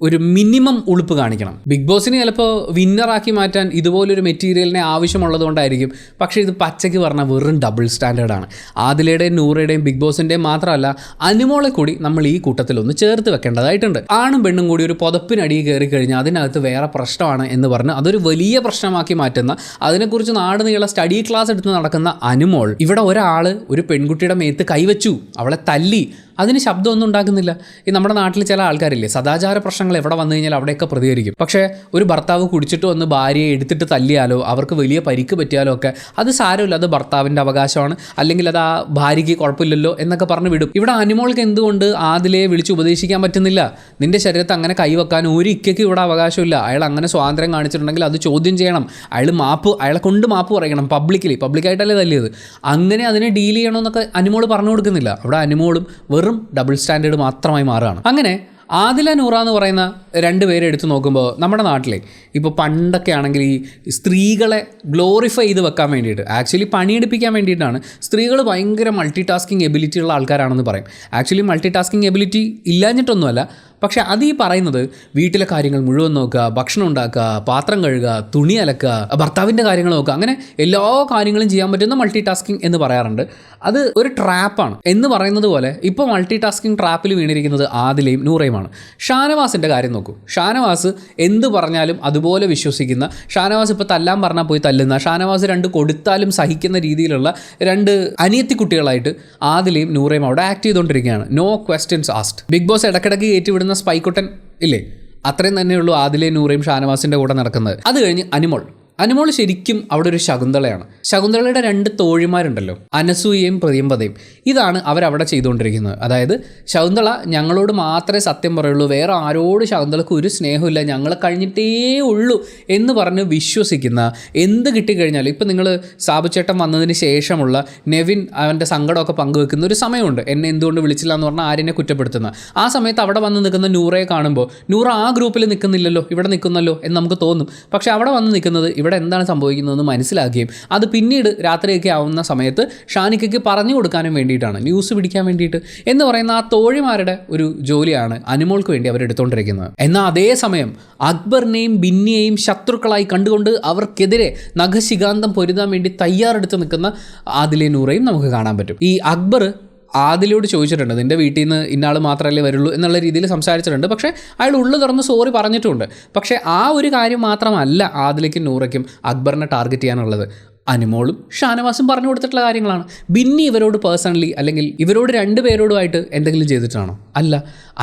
ഒരു മിനിമം ഉളുപ്പ് കാണിക്കണം. ബിഗ് ബോസിനെ ചിലപ്പോൾ വിന്നറാക്കി മാറ്റാൻ ഇതുപോലൊരു മെറ്റീരിയലിനെ ആവശ്യമുള്ളത് കൊണ്ടായിരിക്കും. പക്ഷേ ഇത് പച്ചയ്ക്ക് പറഞ്ഞാൽ വെറും ഡബിൾ സ്റ്റാൻഡേർഡാണ്. ആദിലയുടെയും നൂറയുടെയും ബിഗ് ബോസിൻ്റെയും മാത്രമല്ല അനുമോളെ കൂടി നമ്മൾ ഈ കൂട്ടത്തിലൊന്ന് ചേർത്ത് വെക്കേണ്ടതായിട്ടുണ്ട്. ആണും പെണ്ണും കൂടി ഒരു പുതപ്പിനടിയിൽ കയറി കഴിഞ്ഞാൽ അതിനകത്ത് വേറെ പ്രശ്നമാണ് എന്ന് പറഞ്ഞ് അതൊരു വലിയ പ്രശ്നമാക്കി മാറ്റുന്ന, അതിനെക്കുറിച്ച് നാട് നീള സ്റ്റഡി ക്ലാസ് എടുത്ത് നടക്കുന്ന അനുമോൾ ഇവിടെ ഒരാൾ ഒരു പെൺകുട്ടിയുടെ മേത്ത് കൈവച്ചു, അവളെ തല്ലി, അതിന് ശബ്ദമൊന്നും ഉണ്ടാക്കുന്നില്ല. ഈ നമ്മുടെ നാട്ടിൽ ചില ആൾക്കാരില്ലേ, സദാചാര പ്രശ്നങ്ങൾ എവിടെ വന്നു കഴിഞ്ഞാൽ അവിടെയൊക്കെ പ്രതികരിക്കും. പക്ഷേ ഒരു ഭർത്താവ് കുടിച്ചിട്ട് വന്ന് ഭാര്യയെ എടുത്തിട്ട് തല്ലിയാലോ അവർക്ക് വലിയ പരിക്ക് പറ്റിയാലോ ഒക്കെ അത് സാരമില്ല, അത് ഭർത്താവിൻ്റെ അവകാശമാണ്, അല്ലെങ്കിൽ അത് ആ ഭാര്യയ്ക്ക് കുഴപ്പമില്ലല്ലോ എന്നൊക്കെ പറഞ്ഞ് വിടും. ഇവിടെ അനുമോൾക്ക് എന്തുകൊണ്ട് ആദിലയെ വിളിച്ച് ഉപദേശിക്കാൻ പറ്റുന്നില്ല? നിൻ്റെ ശരീരത്ത് അങ്ങനെ കൈവെക്കാൻ ഒരു ഇക്കയ്ക്ക് ഇവിടെ അവകാശമില്ല. അയാൾ അങ്ങനെ സ്വാതന്ത്ര്യം കാണിച്ചിട്ടുണ്ടെങ്കിൽ അത് ചോദ്യം ചെയ്യണം. അയാളെ കൊണ്ട് മാപ്പ് പറയണം, പബ്ലിക്കായിട്ടല്ലേ തല്ലിയത്. അങ്ങനെ അതിനെ ഡീൽ ചെയ്യണമെന്നൊക്കെ അനുമോൾ പറഞ്ഞു കൊടുക്കുന്നില്ല. അവിടെ അനുമോളും വെറും ഡബിൾ സ്റ്റാൻഡേർഡ് മാത്രമായി മാറുകയാണ്. അങ്ങനെ ആദില നൂറ എന്ന് പറയുന്ന രണ്ട് പേരെ എടുത്ത് നോക്കുമ്പോൾ നമ്മുടെ നാട്ടിലെ ഇപ്പോൾ പണ്ടൊക്കെ ആണെങ്കിൽ ഈ സ്ത്രീകളെ ഗ്ലോറിഫൈ ചെയ്ത് വെക്കാൻ വേണ്ടിയിട്ട്, ആക്ച്വലി പണിയെടുപ്പിക്കാൻ വേണ്ടിയിട്ടാണ്. സ്ത്രീകൾ ഭയങ്കര മൾട്ടി ടാസ്കിങ് എബിലിറ്റി ഉള്ള ആൾക്കാരാണെന്ന് പറയും. ആക്ച്വലി മൾട്ടി ടാസ്കിങ് എബിലിറ്റി ഇല്ലാഞ്ഞിട്ടൊന്നുമല്ല, പക്ഷേ അത് ഈ പറയുന്നത് വീട്ടിലെ കാര്യങ്ങൾ മുഴുവൻ നോക്കുക, ഭക്ഷണം ഉണ്ടാക്കുക, പാത്രം കഴുകുക, തുണി അലക്കുക, ഭർത്താവിൻ്റെ കാര്യങ്ങൾ നോക്കുക, അങ്ങനെ എല്ലാ കാര്യങ്ങളും ചെയ്യാൻ പറ്റുന്ന മൾട്ടി ടാസ്കിങ് എന്ന് പറയാറുണ്ട്. അത് ഒരു ട്രാപ്പാണ് എന്ന് പറയുന്നത് പോലെ ഇപ്പോൾ മൾട്ടി ടാസ്കിങ് ട്രാപ്പിൽ വീണിരിക്കുന്നത് ആദിലയും നൂറയുമാണ്. ഷാനവാസിൻ്റെ കാര്യം നോക്കൂ. ഷാനവാസ് എന്ത് പറഞ്ഞാലും അതുപോലെ വിശ്വസിക്കുന്ന, ഷാനവാസ് ഇപ്പോൾ തല്ലാൻ പറഞ്ഞാൽ പോയി തല്ലുന്ന, ഷാനവാസ് രണ്ട് കൊടുത്താലും സഹിക്കുന്ന രീതിയിലുള്ള രണ്ട് അനിയത്തി കുട്ടികളായിട്ട് ആദിലയും നൂറയും അവിടെ ആക്ട് ചെയ്തുകൊണ്ടിരിക്കുകയാണ്. No questions asked. Bigg Boss ഇടയ്ക്കിടയ്ക്ക് കയറ്റിവിടുന്ന സ്പൈക്കുട്ടൻ ഇല്ലേ, അത്രയും തന്നെയുള്ളൂ ആദിലയും നൂറയും ഷാനവാസിൻ്റെ കൂടെ നടക്കുന്നത്. അത് കഴിഞ്ഞ് അനിമോൾ ശരിക്കും അവിടെ ഒരു ശകുന്തളയാണ്. ശകുന്തളയുടെ രണ്ട് തോഴിമാരുണ്ടല്ലോ, അനസൂയയും പ്രിയംവദയും. ഇതാണ് അവരവിടെ ചെയ്തുകൊണ്ടിരിക്കുന്നത്. അതായത് ശകുന്തള ഞങ്ങളോട് മാത്രമേ സത്യം പറയുള്ളൂ, വേറെ ആരോട് ശകുന്തളക്ക് ഒരു സ്നേഹമില്ല, ഞങ്ങളെ കഴിഞ്ഞിട്ടേ ഉള്ളൂ എന്ന് പറഞ്ഞ് വിശ്വസിക്കുന്ന, എന്ത് കിട്ടിക്കഴിഞ്ഞാലും ഇപ്പം നിങ്ങൾ സാബുച്ചേട്ടൻ വന്നതിന് ശേഷമുള്ള നെവിൻ അവൻ്റെ സങ്കടമൊക്കെ പങ്കുവെക്കുന്ന ഒരു സമയമുണ്ട്. എന്നെ എന്തുകൊണ്ട് വിളിച്ചില്ല എന്ന് പറഞ്ഞാൽ ആര്യനെ കുറ്റപ്പെടുത്തുന്ന ആ സമയത്ത് അവിടെ വന്ന് നിൽക്കുന്ന നൂറയെ കാണുമ്പോൾ നൂറ ആ ഗ്രൂപ്പിൽ നിൽക്കുന്നില്ലല്ലോ, ഇവിടെ നിൽക്കുന്നല്ലോ എന്ന് നമുക്ക് തോന്നും. പക്ഷേ അവിടെ വന്ന് നിൽക്കുന്നത് ഇവിടെ എന്താണ് സംഭവിക്കുന്നതെന്ന് മനസ്സിലാക്കുകയും അത് പിന്നീട് രാത്രിയൊക്കെ ആവുന്ന സമയത്ത് ഷാനിക്കയ്ക്ക് പറഞ്ഞു കൊടുക്കാനും വേണ്ടിയിട്ടാണ്, ന്യൂസ് പിടിക്കാൻ വേണ്ടിയിട്ട് എന്ന് പറയുന്ന ആ തോഴിമാരുടെ ഒരു ജോലിയാണ് അനിമോൾക്ക് വേണ്ടി അവരെടുത്തുകൊണ്ടിരിക്കുന്നത്. എന്നാൽ അതേസമയം അക്ബറിനെയും ബിന്നിയെയും ശത്രുക്കളായി കണ്ടുകൊണ്ട് അവർക്കെതിരെ നഖശികാന്തം പൊരുതാൻ വേണ്ടി തയ്യാറെടുത്ത് നിൽക്കുന്ന ആദിലെ നൂറയും നമുക്ക് കാണാൻ പറ്റും. ഈ അക്ബർ ആദിലോട് ചോദിച്ചിട്ടുണ്ട്, നിൻ്റെ വീട്ടിൽ നിന്ന് ഇന്നാൾ മാത്രമല്ലേ വരുള്ളൂ എന്നുള്ള രീതിയിൽ സംസാരിച്ചിട്ടുണ്ട്. പക്ഷേ അയാൾ ഉള്ളു തുറന്ന് സോറി പറഞ്ഞിട്ടുമുണ്ട്. പക്ഷേ ആ ഒരു കാര്യം മാത്രമല്ല ആദിലേക്കും നൂറയ്ക്കും അക്ബറിനെ ടാർഗറ്റ് ചെയ്യാനുള്ളത്. അനിമോളും ഷാനവാസും പറഞ്ഞു കൊടുത്തിട്ടുള്ള കാര്യങ്ങളാണ്. ബിന്നി ഇവരോട് പേഴ്സണലി അല്ലെങ്കിൽ ഇവരോട് രണ്ടുപേരോടുമായിട്ട് എന്തെങ്കിലും ചെയ്തിട്ടാണോ? അല്ല.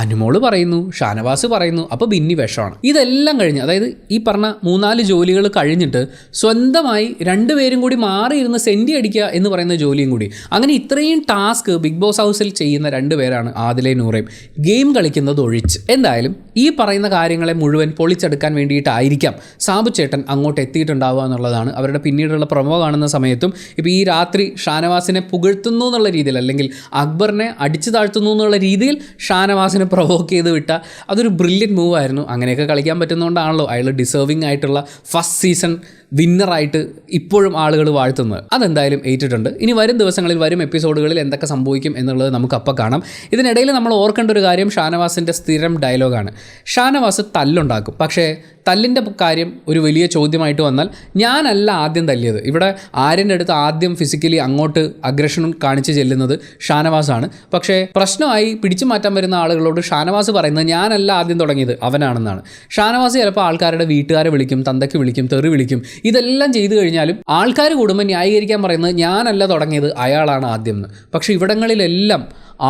അനിമോള് പറയുന്നു, ഷാനവാസ് പറയുന്നു, അപ്പോൾ ബിന്നി വിഷമാണ്. ഇതെല്ലാം കഴിഞ്ഞ്, അതായത് ഈ പറഞ്ഞ 3-4 ജോലികൾ കഴിഞ്ഞിട്ട് സ്വന്തമായി രണ്ടുപേരും കൂടി മാറിയിരുന്ന് സെൻറ്റി അടിക്കുക എന്ന് പറയുന്ന ജോലിയും കൂടി. അങ്ങനെ ഇത്രയും ടാസ്ക് ബിഗ് ബോസ് ഹൗസിൽ ചെയ്യുന്ന രണ്ടുപേരാണ് ആദിലയും നൂറയും, ഗെയിം കളിക്കുന്നത് ഒഴിച്ച്. എന്തായാലും ഈ പറയുന്ന കാര്യങ്ങളെ മുഴുവൻ പൊളിച്ചെടുക്കാൻ വേണ്ടിയിട്ടായിരിക്കാം സാബുച്ചേട്ടൻ അങ്ങോട്ട് എത്തിയിട്ടുണ്ടാവുക എന്നുള്ളതാണ് അവരുടെ പിന്നീടുള്ള പ്രൊമോ കാണുന്ന സമയത്തും. ഇപ്പോൾ ഈ രാത്രി ഷാനവാസിനെ പുകഴ്ത്തുന്നു എന്നുള്ള രീതിയിൽ, അല്ലെങ്കിൽ അക്ബറിനെ അടിച്ചു താഴ്ത്തുന്നു എന്നുള്ള രീതിയിൽ ഷാനവാസിനെ പ്രൊവോക്ക് ചെയ്ത് വിട്ട അതൊരു ബ്രില്യൻറ്റ് മൂവ് ആയിരുന്നു. അങ്ങനെയൊക്കെ കളിക്കാൻ പറ്റുന്നതുകൊണ്ടാണല്ലോ അയാൾ ഡിസേർവിംഗ് ആയിട്ടുള്ള ഫസ്റ്റ് സീസൺ വിന്നറായിട്ട് ഇപ്പോഴും ആളുകൾ വാഴ്ത്തുന്നത്. അതെന്തായാലും ഏറ്റിട്ടുണ്ട്. ഇനി വരും ദിവസങ്ങളിൽ വരും എപ്പിസോഡുകളിൽ എന്തൊക്കെ സംഭവിക്കും എന്നുള്ളത് നമുക്കപ്പോൾ കാണാം. ഇതിനിടയിൽ നമ്മൾ ഓർക്കേണ്ട ഒരു കാര്യം ഷാനവാസിൻ്റെ സ്ഥിരം ഡയലോഗാണ്. ഷാനവാസ് തല്ലുണ്ടാക്കും, പക്ഷേ തല്ലിൻ്റെ കാര്യം ഒരു വലിയ ചോദ്യമായിട്ട് വന്നാൽ ഞാനല്ല ആദ്യം തല്ലിയത്. ഇവിടെ ആര്യൻ്റെ അടുത്ത് ആദ്യം ഫിസിക്കലി അങ്ങോട്ട് അഗ്രഷനും കാണിച്ച് ചെല്ലുന്നത് ഷാനവാസാണ്. പക്ഷേ പ്രശ്നമായി പിടിച്ചു മാറ്റാൻ വരുന്ന ആളുകളോട് ഷാനവാസ് പറയുന്നത് ഞാനല്ല ആദ്യം തുടങ്ങിയത്, അവനാണെന്നാണ്. ഷാനവാസ് ചിലപ്പോൾ ആൾക്കാരുടെ വീട്ടുകാരെ വിളിക്കും, തന്തയ്ക്ക് വിളിക്കും, തെറി വിളിക്കും. ഇതെല്ലാം ചെയ്തു കഴിഞ്ഞാലും ആൾക്കാർ കൂടുമ്പോൾ ന്യായീകരിക്കാൻ പറയുന്നത് ഞാനല്ല തുടങ്ങിയത്, അയാളാണ് ആദ്യം എന്ന്. പക്ഷേ ഇവിടങ്ങളിലെല്ലാം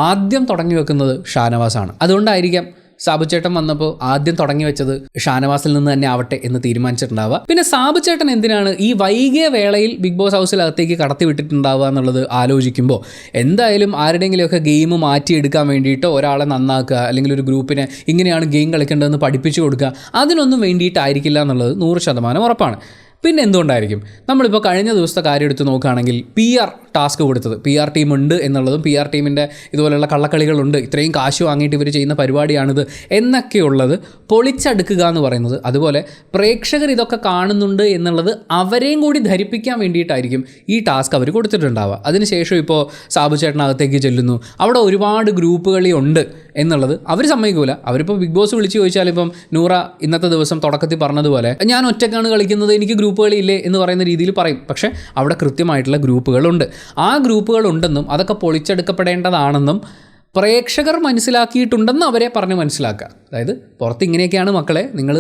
ആദ്യം തുടങ്ങി വെക്കുന്നത് ഷാനവാസാണ്. അതുകൊണ്ടായിരിക്കാം സാബുച്ചേട്ടൻ വന്നപ്പോൾ ആദ്യം തുടങ്ങി വെച്ചത് ഷാനവാസിൽ നിന്ന് തന്നെ ആവട്ടെ എന്ന് തീരുമാനിച്ചിട്ടുണ്ടാവുക. പിന്നെ സാബുച്ചേട്ടൻ എന്തിനാണ് ഈ വൈകിയ വേളയിൽ ബിഗ് ബോസ് ഹൗസിലകത്തേക്ക് കടത്തി വിട്ടിട്ടുണ്ടാവുക എന്നുള്ളത് ആലോചിക്കുമ്പോൾ എന്തായാലും ആരുടെയെങ്കിലുമൊക്കെ ഗെയിം മാറ്റിയെടുക്കാൻ വേണ്ടിയിട്ടോ ഒരാളെ നന്നാക്കുക, അല്ലെങ്കിൽ ഒരു ഗ്രൂപ്പിനെ ഇങ്ങനെയാണ് ഗെയിം കളിക്കേണ്ടതെന്ന് പഠിപ്പിച്ചു കൊടുക്കുക, അതിനൊന്നും വേണ്ടിയിട്ടായിരിക്കില്ല എന്നുള്ളത് 100% ഉറപ്പാണ്. പിന്നെ എന്തുകൊണ്ടായിരിക്കും? നമ്മളിപ്പോൾ കഴിഞ്ഞ ദിവസത്തെ കാര്യം എടുത്ത് നോക്കുകയാണെങ്കിൽ PR ടാസ്ക് കൊടുത്തത്, PR ടീം ഉണ്ട് എന്നുള്ളതും PR ടീമിൻ്റെ ഇതുപോലെയുള്ള കള്ളക്കളികളുണ്ട്, ഇത്രയും കാശ് വാങ്ങിയിട്ട് ഇവർ ചെയ്യുന്ന പരിപാടിയാണിത് എന്നൊക്കെയുള്ളത് പൊളിച്ചടുക്കുക എന്ന് പറയുന്നത്. അതുപോലെ പ്രേക്ഷകർ ഇതൊക്കെ കാണുന്നുണ്ട് എന്നുള്ളത് അവരെയും കൂടി ധരിപ്പിക്കാൻ വേണ്ടിയിട്ടായിരിക്കും ഈ ടാസ്ക് അവർ കൊടുത്തിട്ടുണ്ടാവുക. അതിനുശേഷം ഇപ്പോൾ സാബുച്ചേട്ടനകത്തേക്ക് ചെല്ലുന്നു, അവിടെ ഒരുപാട് ഗ്രൂപ്പുകളി ഉണ്ട് എന്നുള്ളത് അവർ സമ്മതിക്കൂല. അവരിപ്പോൾ ബിഗ് ബോസ് വിളിച്ച് ചോദിച്ചാൽ ഇപ്പം നൂറ ഇന്നത്തെ ദിവസം തുടക്കത്തിൽ പറഞ്ഞതുപോലെ ഞാൻ ഒറ്റക്കാണ് കളിക്കുന്നത്, എനിക്ക് ഗ്രൂപ്പുകളില്ലേ എന്ന് പറയുന്ന രീതിയിൽ പറയും. പക്ഷേ അവിടെ കൃത്യമായിട്ടുള്ള ഗ്രൂപ്പുകളുണ്ട്. ആ ഗ്രൂപ്പുകളുണ്ടെന്നും അതൊക്കെ പൊളിച്ചെടുക്കപ്പെടേണ്ടതാണെന്നും പ്രേക്ഷകർ മനസ്സിലാക്കിയിട്ടുണ്ടെന്ന് അവരെ പറഞ്ഞ് മനസ്സിലാക്കുക. അതായത് പുറത്ത് ഇങ്ങനെയൊക്കെയാണ് മക്കളെ, നിങ്ങൾ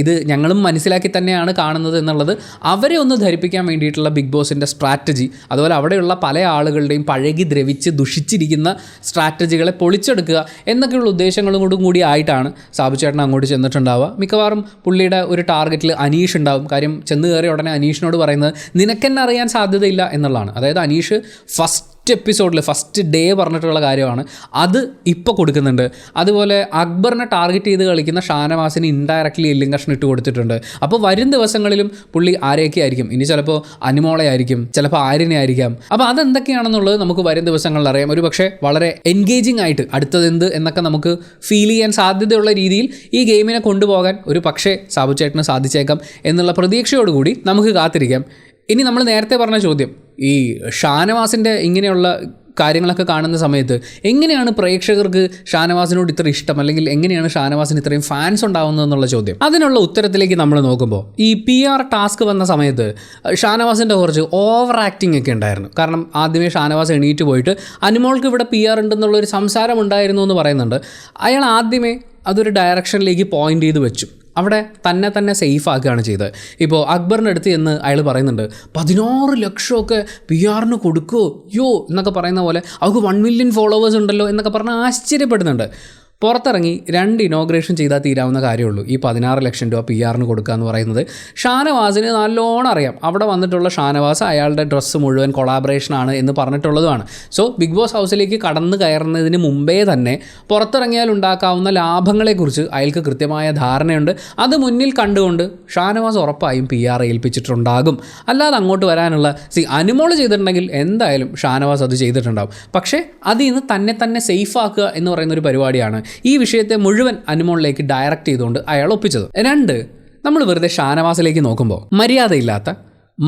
ഇത് ഞങ്ങളും മനസ്സിലാക്കി തന്നെയാണ് കാണുന്നത് എന്നുള്ളത് അവരെ ഒന്ന് ധരിപ്പിക്കാൻ വേണ്ടിയിട്ടുള്ള ബിഗ് ബോസിൻ്റെ സ്ട്രാറ്റജി. അതുപോലെ അവിടെയുള്ള പല ആളുകളുടെയും പഴകി ദ്രവിച്ച് ദുഷിച്ചിരിക്കുന്ന സ്ട്രാറ്റജികളെ പൊളിച്ചെടുക്കുക എന്നൊക്കെയുള്ള ഉദ്ദേശങ്ങളും കൂടി ആയിട്ടാണ് സാബുച്ചേട്ടൻ അങ്ങോട്ട് ചെന്നിട്ടുണ്ടാവുക. മിക്കവാറും പുള്ളിയുടെ ഒരു ടാർഗറ്റിൽ അനീഷ് ഉണ്ടാവും. കാര്യം ചെന്ന് കയറിയ ഉടനെ അനീഷിനോട് പറയുന്നത് നിനക്കെന്നെ അറിയാൻ സാധ്യതയില്ല എന്നുള്ളതാണ്. അതായത് അനീഷ് ഫസ്റ്റ് എപ്പിസോഡിൽ ഫസ്റ്റ് ഡേ പറഞ്ഞിട്ടുള്ള കാര്യമാണ്. അത് ഇപ്പോൾ കൊടുക്കുന്നുണ്ട്. അതുപോലെ അക്ബറിനെ ടാർഗറ്റ് ചെയ്ത് കളിക്കുന്ന ഷാനവാസിന് ഇൻഡയറക്റ്റ്ലി എല്ലും കഷ്ണം ഇട്ട് കൊടുത്തിട്ടുണ്ട്. അപ്പോൾ വരും ദിവസങ്ങളിലും പുള്ളി ആരെയൊക്കെ ആയിരിക്കും, ഇനി ചിലപ്പോൾ അനുമോളെ ആയിരിക്കും, ചിലപ്പോൾ ആര്യനെ ആയിരിക്കാം. അപ്പോൾ അതെന്തൊക്കെയാണെന്നുള്ളത് നമുക്ക് വരും ദിവസങ്ങളിൽ അറിയാം. ഒരു പക്ഷേ വളരെ എൻഗേജിങ് ആയിട്ട് അടുത്തതെന്ത് എന്നൊക്കെ നമുക്ക് ഫീൽ ചെയ്യാൻ സാധ്യതയുള്ള രീതിയിൽ ഈ ഗെയിമിനെ കൊണ്ടുപോകാൻ ഒരു പക്ഷേ സാബുചേട്ടന് സാധിച്ചേക്കാം എന്നുള്ള പ്രതീക്ഷയോടുകൂടി നമുക്ക് കാത്തിരിക്കാം. ഇനി നമ്മൾ നേരത്തെ പറഞ്ഞ ചോദ്യം, ഈ ഷാനവാസിൻ്റെ ഇങ്ങനെയുള്ള കാര്യങ്ങളൊക്കെ കാണുന്ന സമയത്ത് എങ്ങനെയാണ് പ്രേക്ഷകർക്ക് ഷാനവാസിനോട് ഇത്ര ഇഷ്ടം, അല്ലെങ്കിൽ എങ്ങനെയാണ് ഷാനവാസിന് ഇത്രയും ഫാൻസ് ഉണ്ടാവുന്നത് എന്നുള്ള ചോദ്യം, അതിനുള്ള ഉത്തരത്തിലേക്ക് നമ്മൾ നോക്കുമ്പോൾ ഈ PR ടാസ്ക് വന്ന സമയത്ത് ഷാനവാസിൻ്റെ കുറച്ച് ഓവർ ആക്ടിങ് ഒക്കെ ഉണ്ടായിരുന്നു. കാരണം ആദ്യമേ ഷാനവാസ് എണീറ്റ് പോയിട്ട് അനുമോൾക്ക് ഇവിടെ PR ഉണ്ടെന്നുള്ളൊരു സംസാരം ഉണ്ടായിരുന്നു എന്ന് പറയുന്നുണ്ട്. അയാൾ ആദ്യമേ അതൊരു ഡയറക്ഷനിലേക്ക് പോയിൻ്റ് ചെയ്ത് വെച്ചു. അവിടെ തന്നെ സേഫ് ആക്കുകയാണ് ചെയ്തത്. ഇപ്പോൾ അക്ബറിൻ്റെ അടുത്ത് എന്ന് അയാൾ പറയുന്നുണ്ട് 16 ലക്ഷമൊക്കെ PR കൊടുക്കുമോ യോ എന്നൊക്കെ പറയുന്ന പോലെ, അവർക്ക് 1 മില്യൺ ഫോളോവേഴ്സ് ഉണ്ടല്ലോ എന്നൊക്കെ പറഞ്ഞ് ആശ്ചര്യപ്പെടുന്നുണ്ട്. പുറത്തിറങ്ങി 2 ഇനോഗ്രേഷൻ ചെയ്താൽ തീരാവുന്ന കാര്യമുള്ളൂ ഈ 16 ലക്ഷം രൂപ PR കൊടുക്കുക എന്ന് പറയുന്നത്. ഷാനവാസിന് നല്ലോണം അറിയാം. അവിടെ വന്നിട്ടുള്ള ഷാനവാസ് അയാളുടെ ഡ്രസ്സ് മുഴുവൻ കൊളാബറേഷനാണ് എന്ന് പറഞ്ഞിട്ടുള്ളതുമാണ്. സോ ബിഗ് ബോസ് ഹൗസിലേക്ക് കടന്നു കയറുന്നതിന് മുമ്പേ തന്നെ പുറത്തിറങ്ങിയാൽ ഉണ്ടാക്കാവുന്ന ലാഭങ്ങളെക്കുറിച്ച് അയാൾക്ക് കൃത്യമായ ധാരണയുണ്ട്. അത് മുന്നിൽ കണ്ടുകൊണ്ട് ഷാനവാസ് ഉറപ്പായും PR ഏൽപ്പിച്ചിട്ടുണ്ടാകും. അല്ലാതെ അങ്ങോട്ട് വരാനുള്ള അനുമോൾ ചെയ്തിട്ടുണ്ടെങ്കിൽ എന്തായാലും ഷാനവാസ് അത് ചെയ്തിട്ടുണ്ടാകും. പക്ഷേ അതിൽ നിന്ന് തന്നെ സേഫ് ആക്കുക എന്ന് പറയുന്നൊരു പരിപാടിയാണ് ഈ വിഷയത്തെ മുഴുവൻ അനുമോളിലേക്ക് ഡയറക്റ്റ് ചെയ്തുകൊണ്ട് അയാൾ ഒപ്പിച്ചത്. 2, നമ്മൾ വെറുതെ ഷാനവാസിലേക്ക് നോക്കുമ്പോൾ മര്യാദയില്ലാത്ത,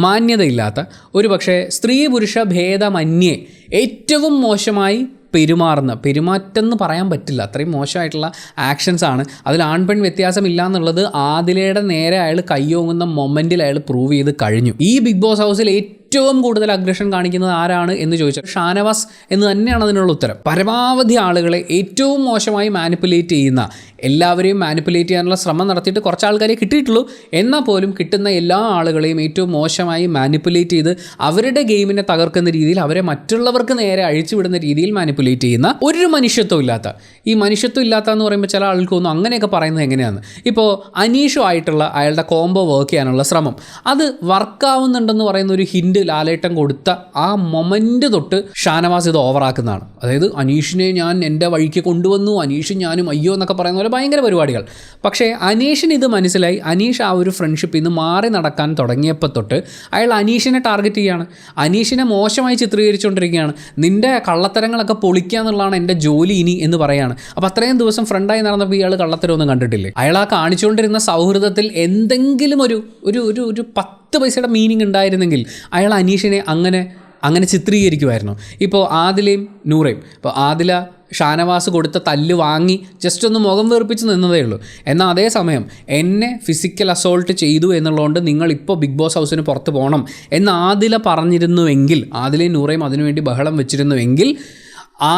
മാന്യതയില്ലാത്ത, ഒരു പക്ഷേ സ്ത്രീ പുരുഷ ഭേദമന്യേ ഏറ്റവും മോശമായി പെരുമാറ്റം എന്ന് പറയാൻ പറ്റില്ല, അത്രയും മോശമായിട്ടുള്ള ആക്ഷൻസാണ്. അതിൽ ആൺപെൺ വ്യത്യാസമില്ല എന്നുള്ളത് ആദിലയുടെ നേരെ അയാൾ കയ്യോങ്ങുന്ന മൊമെൻറ്റിൽ അയാൾ പ്രൂവ് ചെയ്ത് കഴിഞ്ഞു. ഈ ബിഗ് ബോസ് ഹൗസിൽ ഏറ്റവും കൂടുതൽ അഗ്രഷൻ കാണിക്കുന്നത് ആരാണ് എന്ന് ചോദിച്ചാൽ ഷാനവാസ് എന്ന് തന്നെയാണ് അതിനുള്ള ഉത്തരം. പരമാവധി ആളുകളെ ഏറ്റവും മോശമായി മാനിപ്പുലേറ്റ് ചെയ്യുന്ന, എല്ലാവരെയും മാനിപ്പുലേറ്റ് ചെയ്യാനുള്ള ശ്രമം നടത്തിയിട്ട് കുറച്ച് ആൾക്കാരെ കിട്ടിയിട്ടുള്ളൂ, എന്നാൽ പോലും കിട്ടുന്ന എല്ലാ ആളുകളെയും ഏറ്റവും മോശമായി മാനിപ്പുലേറ്റ് ചെയ്ത് അവരുടെ ഗെയിമിനെ തകർക്കുന്ന രീതിയിൽ, അവരെ മറ്റുള്ളവർക്ക് നേരെ അഴിച്ചുവിടുന്ന രീതിയിൽ മാനിപ്പുലേറ്റ് ചെയ്യുന്ന ഒരു മനുഷ്യത്വം ഇല്ലാത്ത, ഈ മനുഷ്യത്വം ഇല്ലാത്ത എന്ന് പറയുമ്പോൾ ചില ആൾക്കൊന്നും അങ്ങനെയൊക്കെ പറയുന്നത് എങ്ങനെയാണ്. ഇപ്പോൾ അനീഷുമായിട്ടുള്ള അയാളുടെ കോംബോ വർക്ക് ചെയ്യാനുള്ള ശ്രമം അത് വർക്കാവുന്നുണ്ടെന്ന് പറയുന്ന ഒരു ഹിൻഡ് ലാലേട്ടൻ കൊടുത്ത ആ മൊമെൻ്റ് തൊട്ട് ഷാനവാസ് ഇത് ഓവറാക്കുന്നതാണ്. അതായത് അനീഷിനെ ഞാൻ എൻ്റെ വഴിക്ക് കൊണ്ടുവന്നു, അനീഷും ഞാനും അയ്യോ എന്നൊക്കെ പറയുന്ന പോലെ ഭയങ്കര പരിപാടികൾ. പക്ഷേ അനീഷിന് ഇത് മനസ്സിലായി. അനീഷ് ആ ഒരു ഫ്രണ്ട്ഷിപ്പിൽ നിന്ന് മാറി നടക്കാൻ തുടങ്ങിയപ്പോൾ തൊട്ട് അയാൾ അനീഷിനെ ടാർഗറ്റ് ചെയ്യുകയാണ്, അനീഷിനെ മോശമായി ചിത്രീകരിച്ചുകൊണ്ടിരിക്കുകയാണ്. നിൻ്റെ കള്ളത്തരങ്ങളൊക്കെ പൊളിക്കുക എന്നുള്ളതാണ് എൻ്റെ ജോലി ഇനി എന്ന് പറയുകയാണ്. അപ്പോൾ അത്രയും ദിവസം ഫ്രണ്ടായി നടന്നപ്പോൾ ഇയാൾ കള്ളത്തരമൊന്നും കണ്ടിട്ടില്ലേ? അയാൾ ആ കാണിച്ചുകൊണ്ടിരുന്ന സൗഹൃദത്തിൽ എന്തെങ്കിലും ഒരു 10 പൈസയുടെ മീനിങ് ഉണ്ടായിരുന്നെങ്കിൽ അയാൾ അനീഷിനെ അങ്ങനെ ചിത്രീകരിക്കുമായിരുന്നു. ഇപ്പോൾ ആദിലയും നൂറയും, ഇപ്പോൾ ആദില ഷാനവാസ് കൊടുത്ത തല്ല് വാങ്ങി ജസ്റ്റ് ഒന്ന് മുഖം വീർപ്പിച്ച് നിന്നതേ ഉള്ളൂ. എന്നാൽ അതേസമയം എന്നെ ഫിസിക്കൽ അസോൾട്ട് ചെയ്തു എന്നുള്ളതുകൊണ്ട് നിങ്ങളിപ്പോൾ ബിഗ് ബോസ് ഹൗസിന് പുറത്ത് പോകണം എന്ന് ആദില പറഞ്ഞിരുന്നുവെങ്കിൽ, ആദിലയും നൂറയും അതിനുവേണ്ടി ബഹളം വെച്ചിരുന്നുവെങ്കിൽ,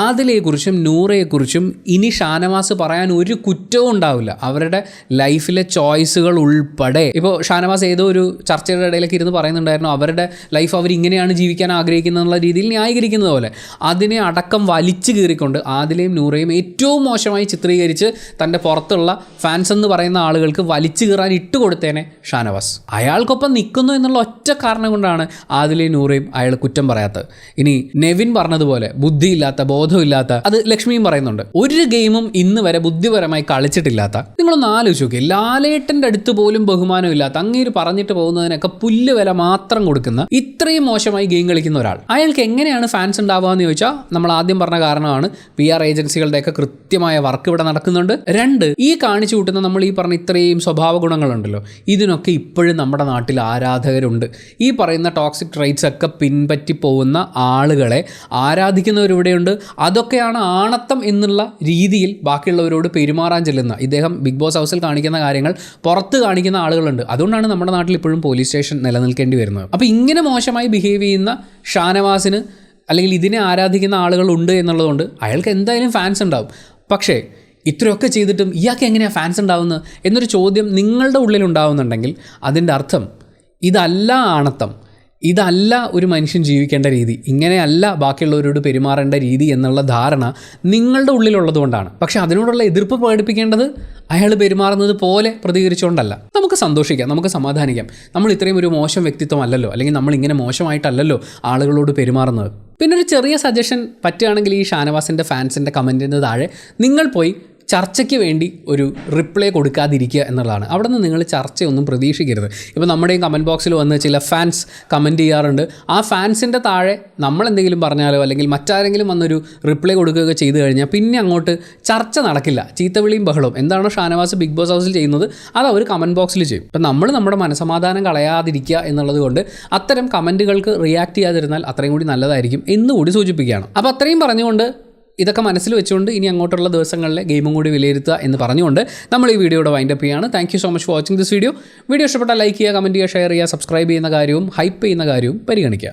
ആദിലയെക്കുറിച്ചും നൂറയെക്കുറിച്ചും ഇനി ഷാനവാസ് പറയാൻ ഒരു കുറ്റവും ഉണ്ടാവില്ല. അവരുടെ ലൈഫിലെ ചോയ്സുകൾ ഉൾപ്പെടെ, ഇപ്പോൾ ഷാനവാസ് ഏതോ ഒരു ചർച്ചയുടെ ഇടയിലൊക്കെ ഇരുന്ന് പറയുന്നുണ്ടായിരുന്നു അവരുടെ ലൈഫ് അവരിങ്ങനെയാണ് ജീവിക്കാൻ ആഗ്രഹിക്കുന്നത് എന്നുള്ള രീതിയിൽ ന്യായീകരിക്കുന്നത് പോലെ, അതിനെ അടക്കം വലിച്ചു കീറിക്കൊണ്ട് ആദിലയും നൂറയും ഏറ്റവും മോശമായി ചിത്രീകരിച്ച് തൻ്റെ പുറത്തുള്ള ഫാൻസ് എന്ന് പറയുന്ന ആളുകൾക്ക് വലിച്ചു കീറാൻ ഇട്ടുകൊടുത്തേനെ ഷാനവാസ്. അയാൾക്കൊപ്പം നിൽക്കുന്നു എന്നുള്ള ഒറ്റ കാരണം കൊണ്ടാണ് ആദിലയും നൂറയും അയാൾ കുറ്റം പറയാത്തത്. ഇനി നെവിൻ പറഞ്ഞതുപോലെ ബുദ്ധിയില്ലാത്ത, ബോധമില്ലാത്ത, അത് ലക്ഷ്മിയും പറയുന്നുണ്ട്, ഒരു ഗെയിമും ഇന്ന് വരെ ബുദ്ധിപരമായി കളിച്ചിട്ടില്ലാത്ത, നിങ്ങളൊന്ന് ആലോചിച്ച് നോക്കി, ലാലേട്ടൻ്റെ അടുത്ത് പോലും ബഹുമാനമില്ലാത്ത, അങ്ങേര് പറഞ്ഞിട്ട് പോകുന്നതിനൊക്കെ പുല്ല് വില മാത്രം കൊടുക്കുന്ന, ഇത്രയും മോശമായി ഗെയിം കളിക്കുന്ന ഒരാൾ, അയാൾക്ക് എങ്ങനെയാണ് ഫാൻസ് ഉണ്ടാവുക എന്ന് ചോദിച്ചാൽ നമ്മൾ ആദ്യം പറഞ്ഞ കാരണമാണ് PR ഏജൻസികളുടെയൊക്കെ കൃത്യമായ വർക്ക് ഇവിടെ നടക്കുന്നുണ്ട്. 2, ഈ കാണിച്ചു കൂട്ടുന്ന നമ്മൾ ഈ പറഞ്ഞ ഇത്രയും സ്വഭാവ ഗുണങ്ങളുണ്ടല്ലോ, ഇതിനൊക്കെ ഇപ്പോഴും നമ്മുടെ നാട്ടിൽ ആരാധകരുണ്ട്. ഈ പറയുന്ന ടോക്സിക് ട്രൈറ്റ്സ് ഒക്കെ പിൻപറ്റി പോകുന്ന ആളുകളെ ആരാധിക്കുന്നവരിവിടെയുണ്ട്. അതൊക്കെയാണ് ആണത്തം എന്നുള്ള രീതിയിൽ ബാക്കിയുള്ളവരോട് പെരുമാറാൻ ചെല്ലുന്ന, ഇദ്ദേഹം ബിഗ് ബോസ് ഹൗസിൽ കാണിക്കുന്ന കാര്യങ്ങൾ പുറത്ത് കാണിക്കുന്ന ആളുകളുണ്ട്. അതുകൊണ്ടാണ് നമ്മുടെ നാട്ടിൽ ഇപ്പോഴും പോലീസ് സ്റ്റേഷൻ നിലനിൽക്കേണ്ടി വരുന്നത്. അപ്പോൾ ഇങ്ങനെ മോശമായി ബിഹേവ് ചെയ്യുന്ന ഷാനവാസിന്, അല്ലെങ്കിൽ ഇതിനെ ആരാധിക്കുന്ന ആളുകളുണ്ട് എന്നുള്ളതുകൊണ്ട് അയാൾക്ക് എന്തായാലും ഫാൻസ് ഉണ്ടാവും. പക്ഷേ ഇത്രയൊക്കെ ചെയ്തിട്ടും ഇയാൾക്ക് എങ്ങനെയാണ് ഫാൻസ് ഉണ്ടാവുന്നത് എന്നൊരു ചോദ്യം നിങ്ങളുടെ ഉള്ളിൽ ഉണ്ടാവുന്നുണ്ടെങ്കിൽ അതിൻ്റെ അർത്ഥം ഇതല്ല ആണത്തം, ഇതല്ല ഒരു മനുഷ്യൻ ജീവിക്കേണ്ട രീതി, ഇങ്ങനെയല്ല ബാക്കിയുള്ളവരോട് പെരുമാറേണ്ട രീതി എന്നുള്ള ധാരണ നിങ്ങളുടെ ഉള്ളിലുള്ളത് കൊണ്ടാണ്. പക്ഷെ അതിനോടുള്ള എതിർപ്പ് പ്രകടിപ്പിക്കേണ്ടത് അയാൾ പെരുമാറുന്നത് പോലെ പ്രതികരിച്ചുകൊണ്ടല്ല. നമുക്ക് സന്തോഷിക്കാം, നമുക്ക് സമാധാനിക്കാം. നമ്മൾ ഇത്രയും ഒരു മോശം വ്യക്തിത്വമല്ലല്ലോ, അല്ലെങ്കിൽ നമ്മൾ ഇങ്ങനെ മോശമായിട്ടല്ലല്ലോ ആളുകളോട് പെരുമാറുന്നത്. പിന്നെ ഒരു ചെറിയ സജഷൻ പറ്റുകയാണെങ്കിൽ, ഈ ഷാനവാസിൻ്റെ ഫാൻസിൻ്റെ കമൻറ്റിന് താഴെ നിങ്ങൾ പോയി ചർച്ചയ്ക്ക് വേണ്ടി ഒരു റിപ്ലൈ കൊടുക്കാതിരിക്കുക എന്നുള്ളതാണ്. അവിടെ നിന്ന് നിങ്ങൾ ചർച്ചയൊന്നും പ്രതീക്ഷിക്കരുത്. ഇപ്പോൾ നമ്മുടെയും കമൻറ്റ് ബോക്സിൽ വന്ന് ചില ഫാൻസ് കമൻറ്റ് ചെയ്യാറുണ്ട്. ആ ഫാൻസിൻ്റെ താഴെ നമ്മളെന്തെങ്കിലും പറഞ്ഞാലോ അല്ലെങ്കിൽ മറ്റാരെങ്കിലും വന്നൊരു റിപ്ലൈ കൊടുക്കുകയൊക്കെ ചെയ്തു കഴിഞ്ഞാൽ പിന്നെ അങ്ങോട്ട് ചർച്ച നടക്കില്ല. ചീത്തവിളിയും ബഹളവും. എന്താണോ ഷാനവാസ് ബിഗ് ബോസ് ഹൗസിൽ ചെയ്യുന്നത് അത് അവർ കമൻറ്റ് ബോക്സിൽ ചെയ്യും. അപ്പം നമ്മൾ നമ്മുടെ മനസമാധാനം കളയാതിരിക്കുക എന്നുള്ളത് കൊണ്ട് അത്തരം കമൻറ്റുകൾക്ക് റിയാക്ട് ചെയ്യാതിരുന്നാൽ അത്രയും കൂടി നല്ലതായിരിക്കും എന്നുകൂടി സൂചിപ്പിക്കുകയാണ്. അപ്പോൾ അത്രയും പറഞ്ഞുകൊണ്ട്, ഇതൊക്കെ മനസ്സിൽ വെച്ചുകൊണ്ട് ഇനി അങ്ങോട്ടുള്ള ദിവസങ്ങളിലെ ഗെയിമും കൂടി വിലയിരുത്തുക എന്ന് പറഞ്ഞുകൊണ്ട് നമ്മൾ ഈ വീഡിയോയുടെ വൈൻഡപ്പ് ചെയ്യുകയാണ്. Thank you so much for watching this video. Video ഇഷ്ടപ്പെട്ടാൽ ലൈക്ക് ചെയ്യുക, കമൻറ്റ് ചെയ്യുക, ഷെയർ ചെയ്യുക, സബ്സ്ക്രൈബ് ചെയ്യുന്ന കാര്യവും ഹൈപ്പ് ചെയ്യുന്ന കാര്യവും പരിഗണിക്കുക.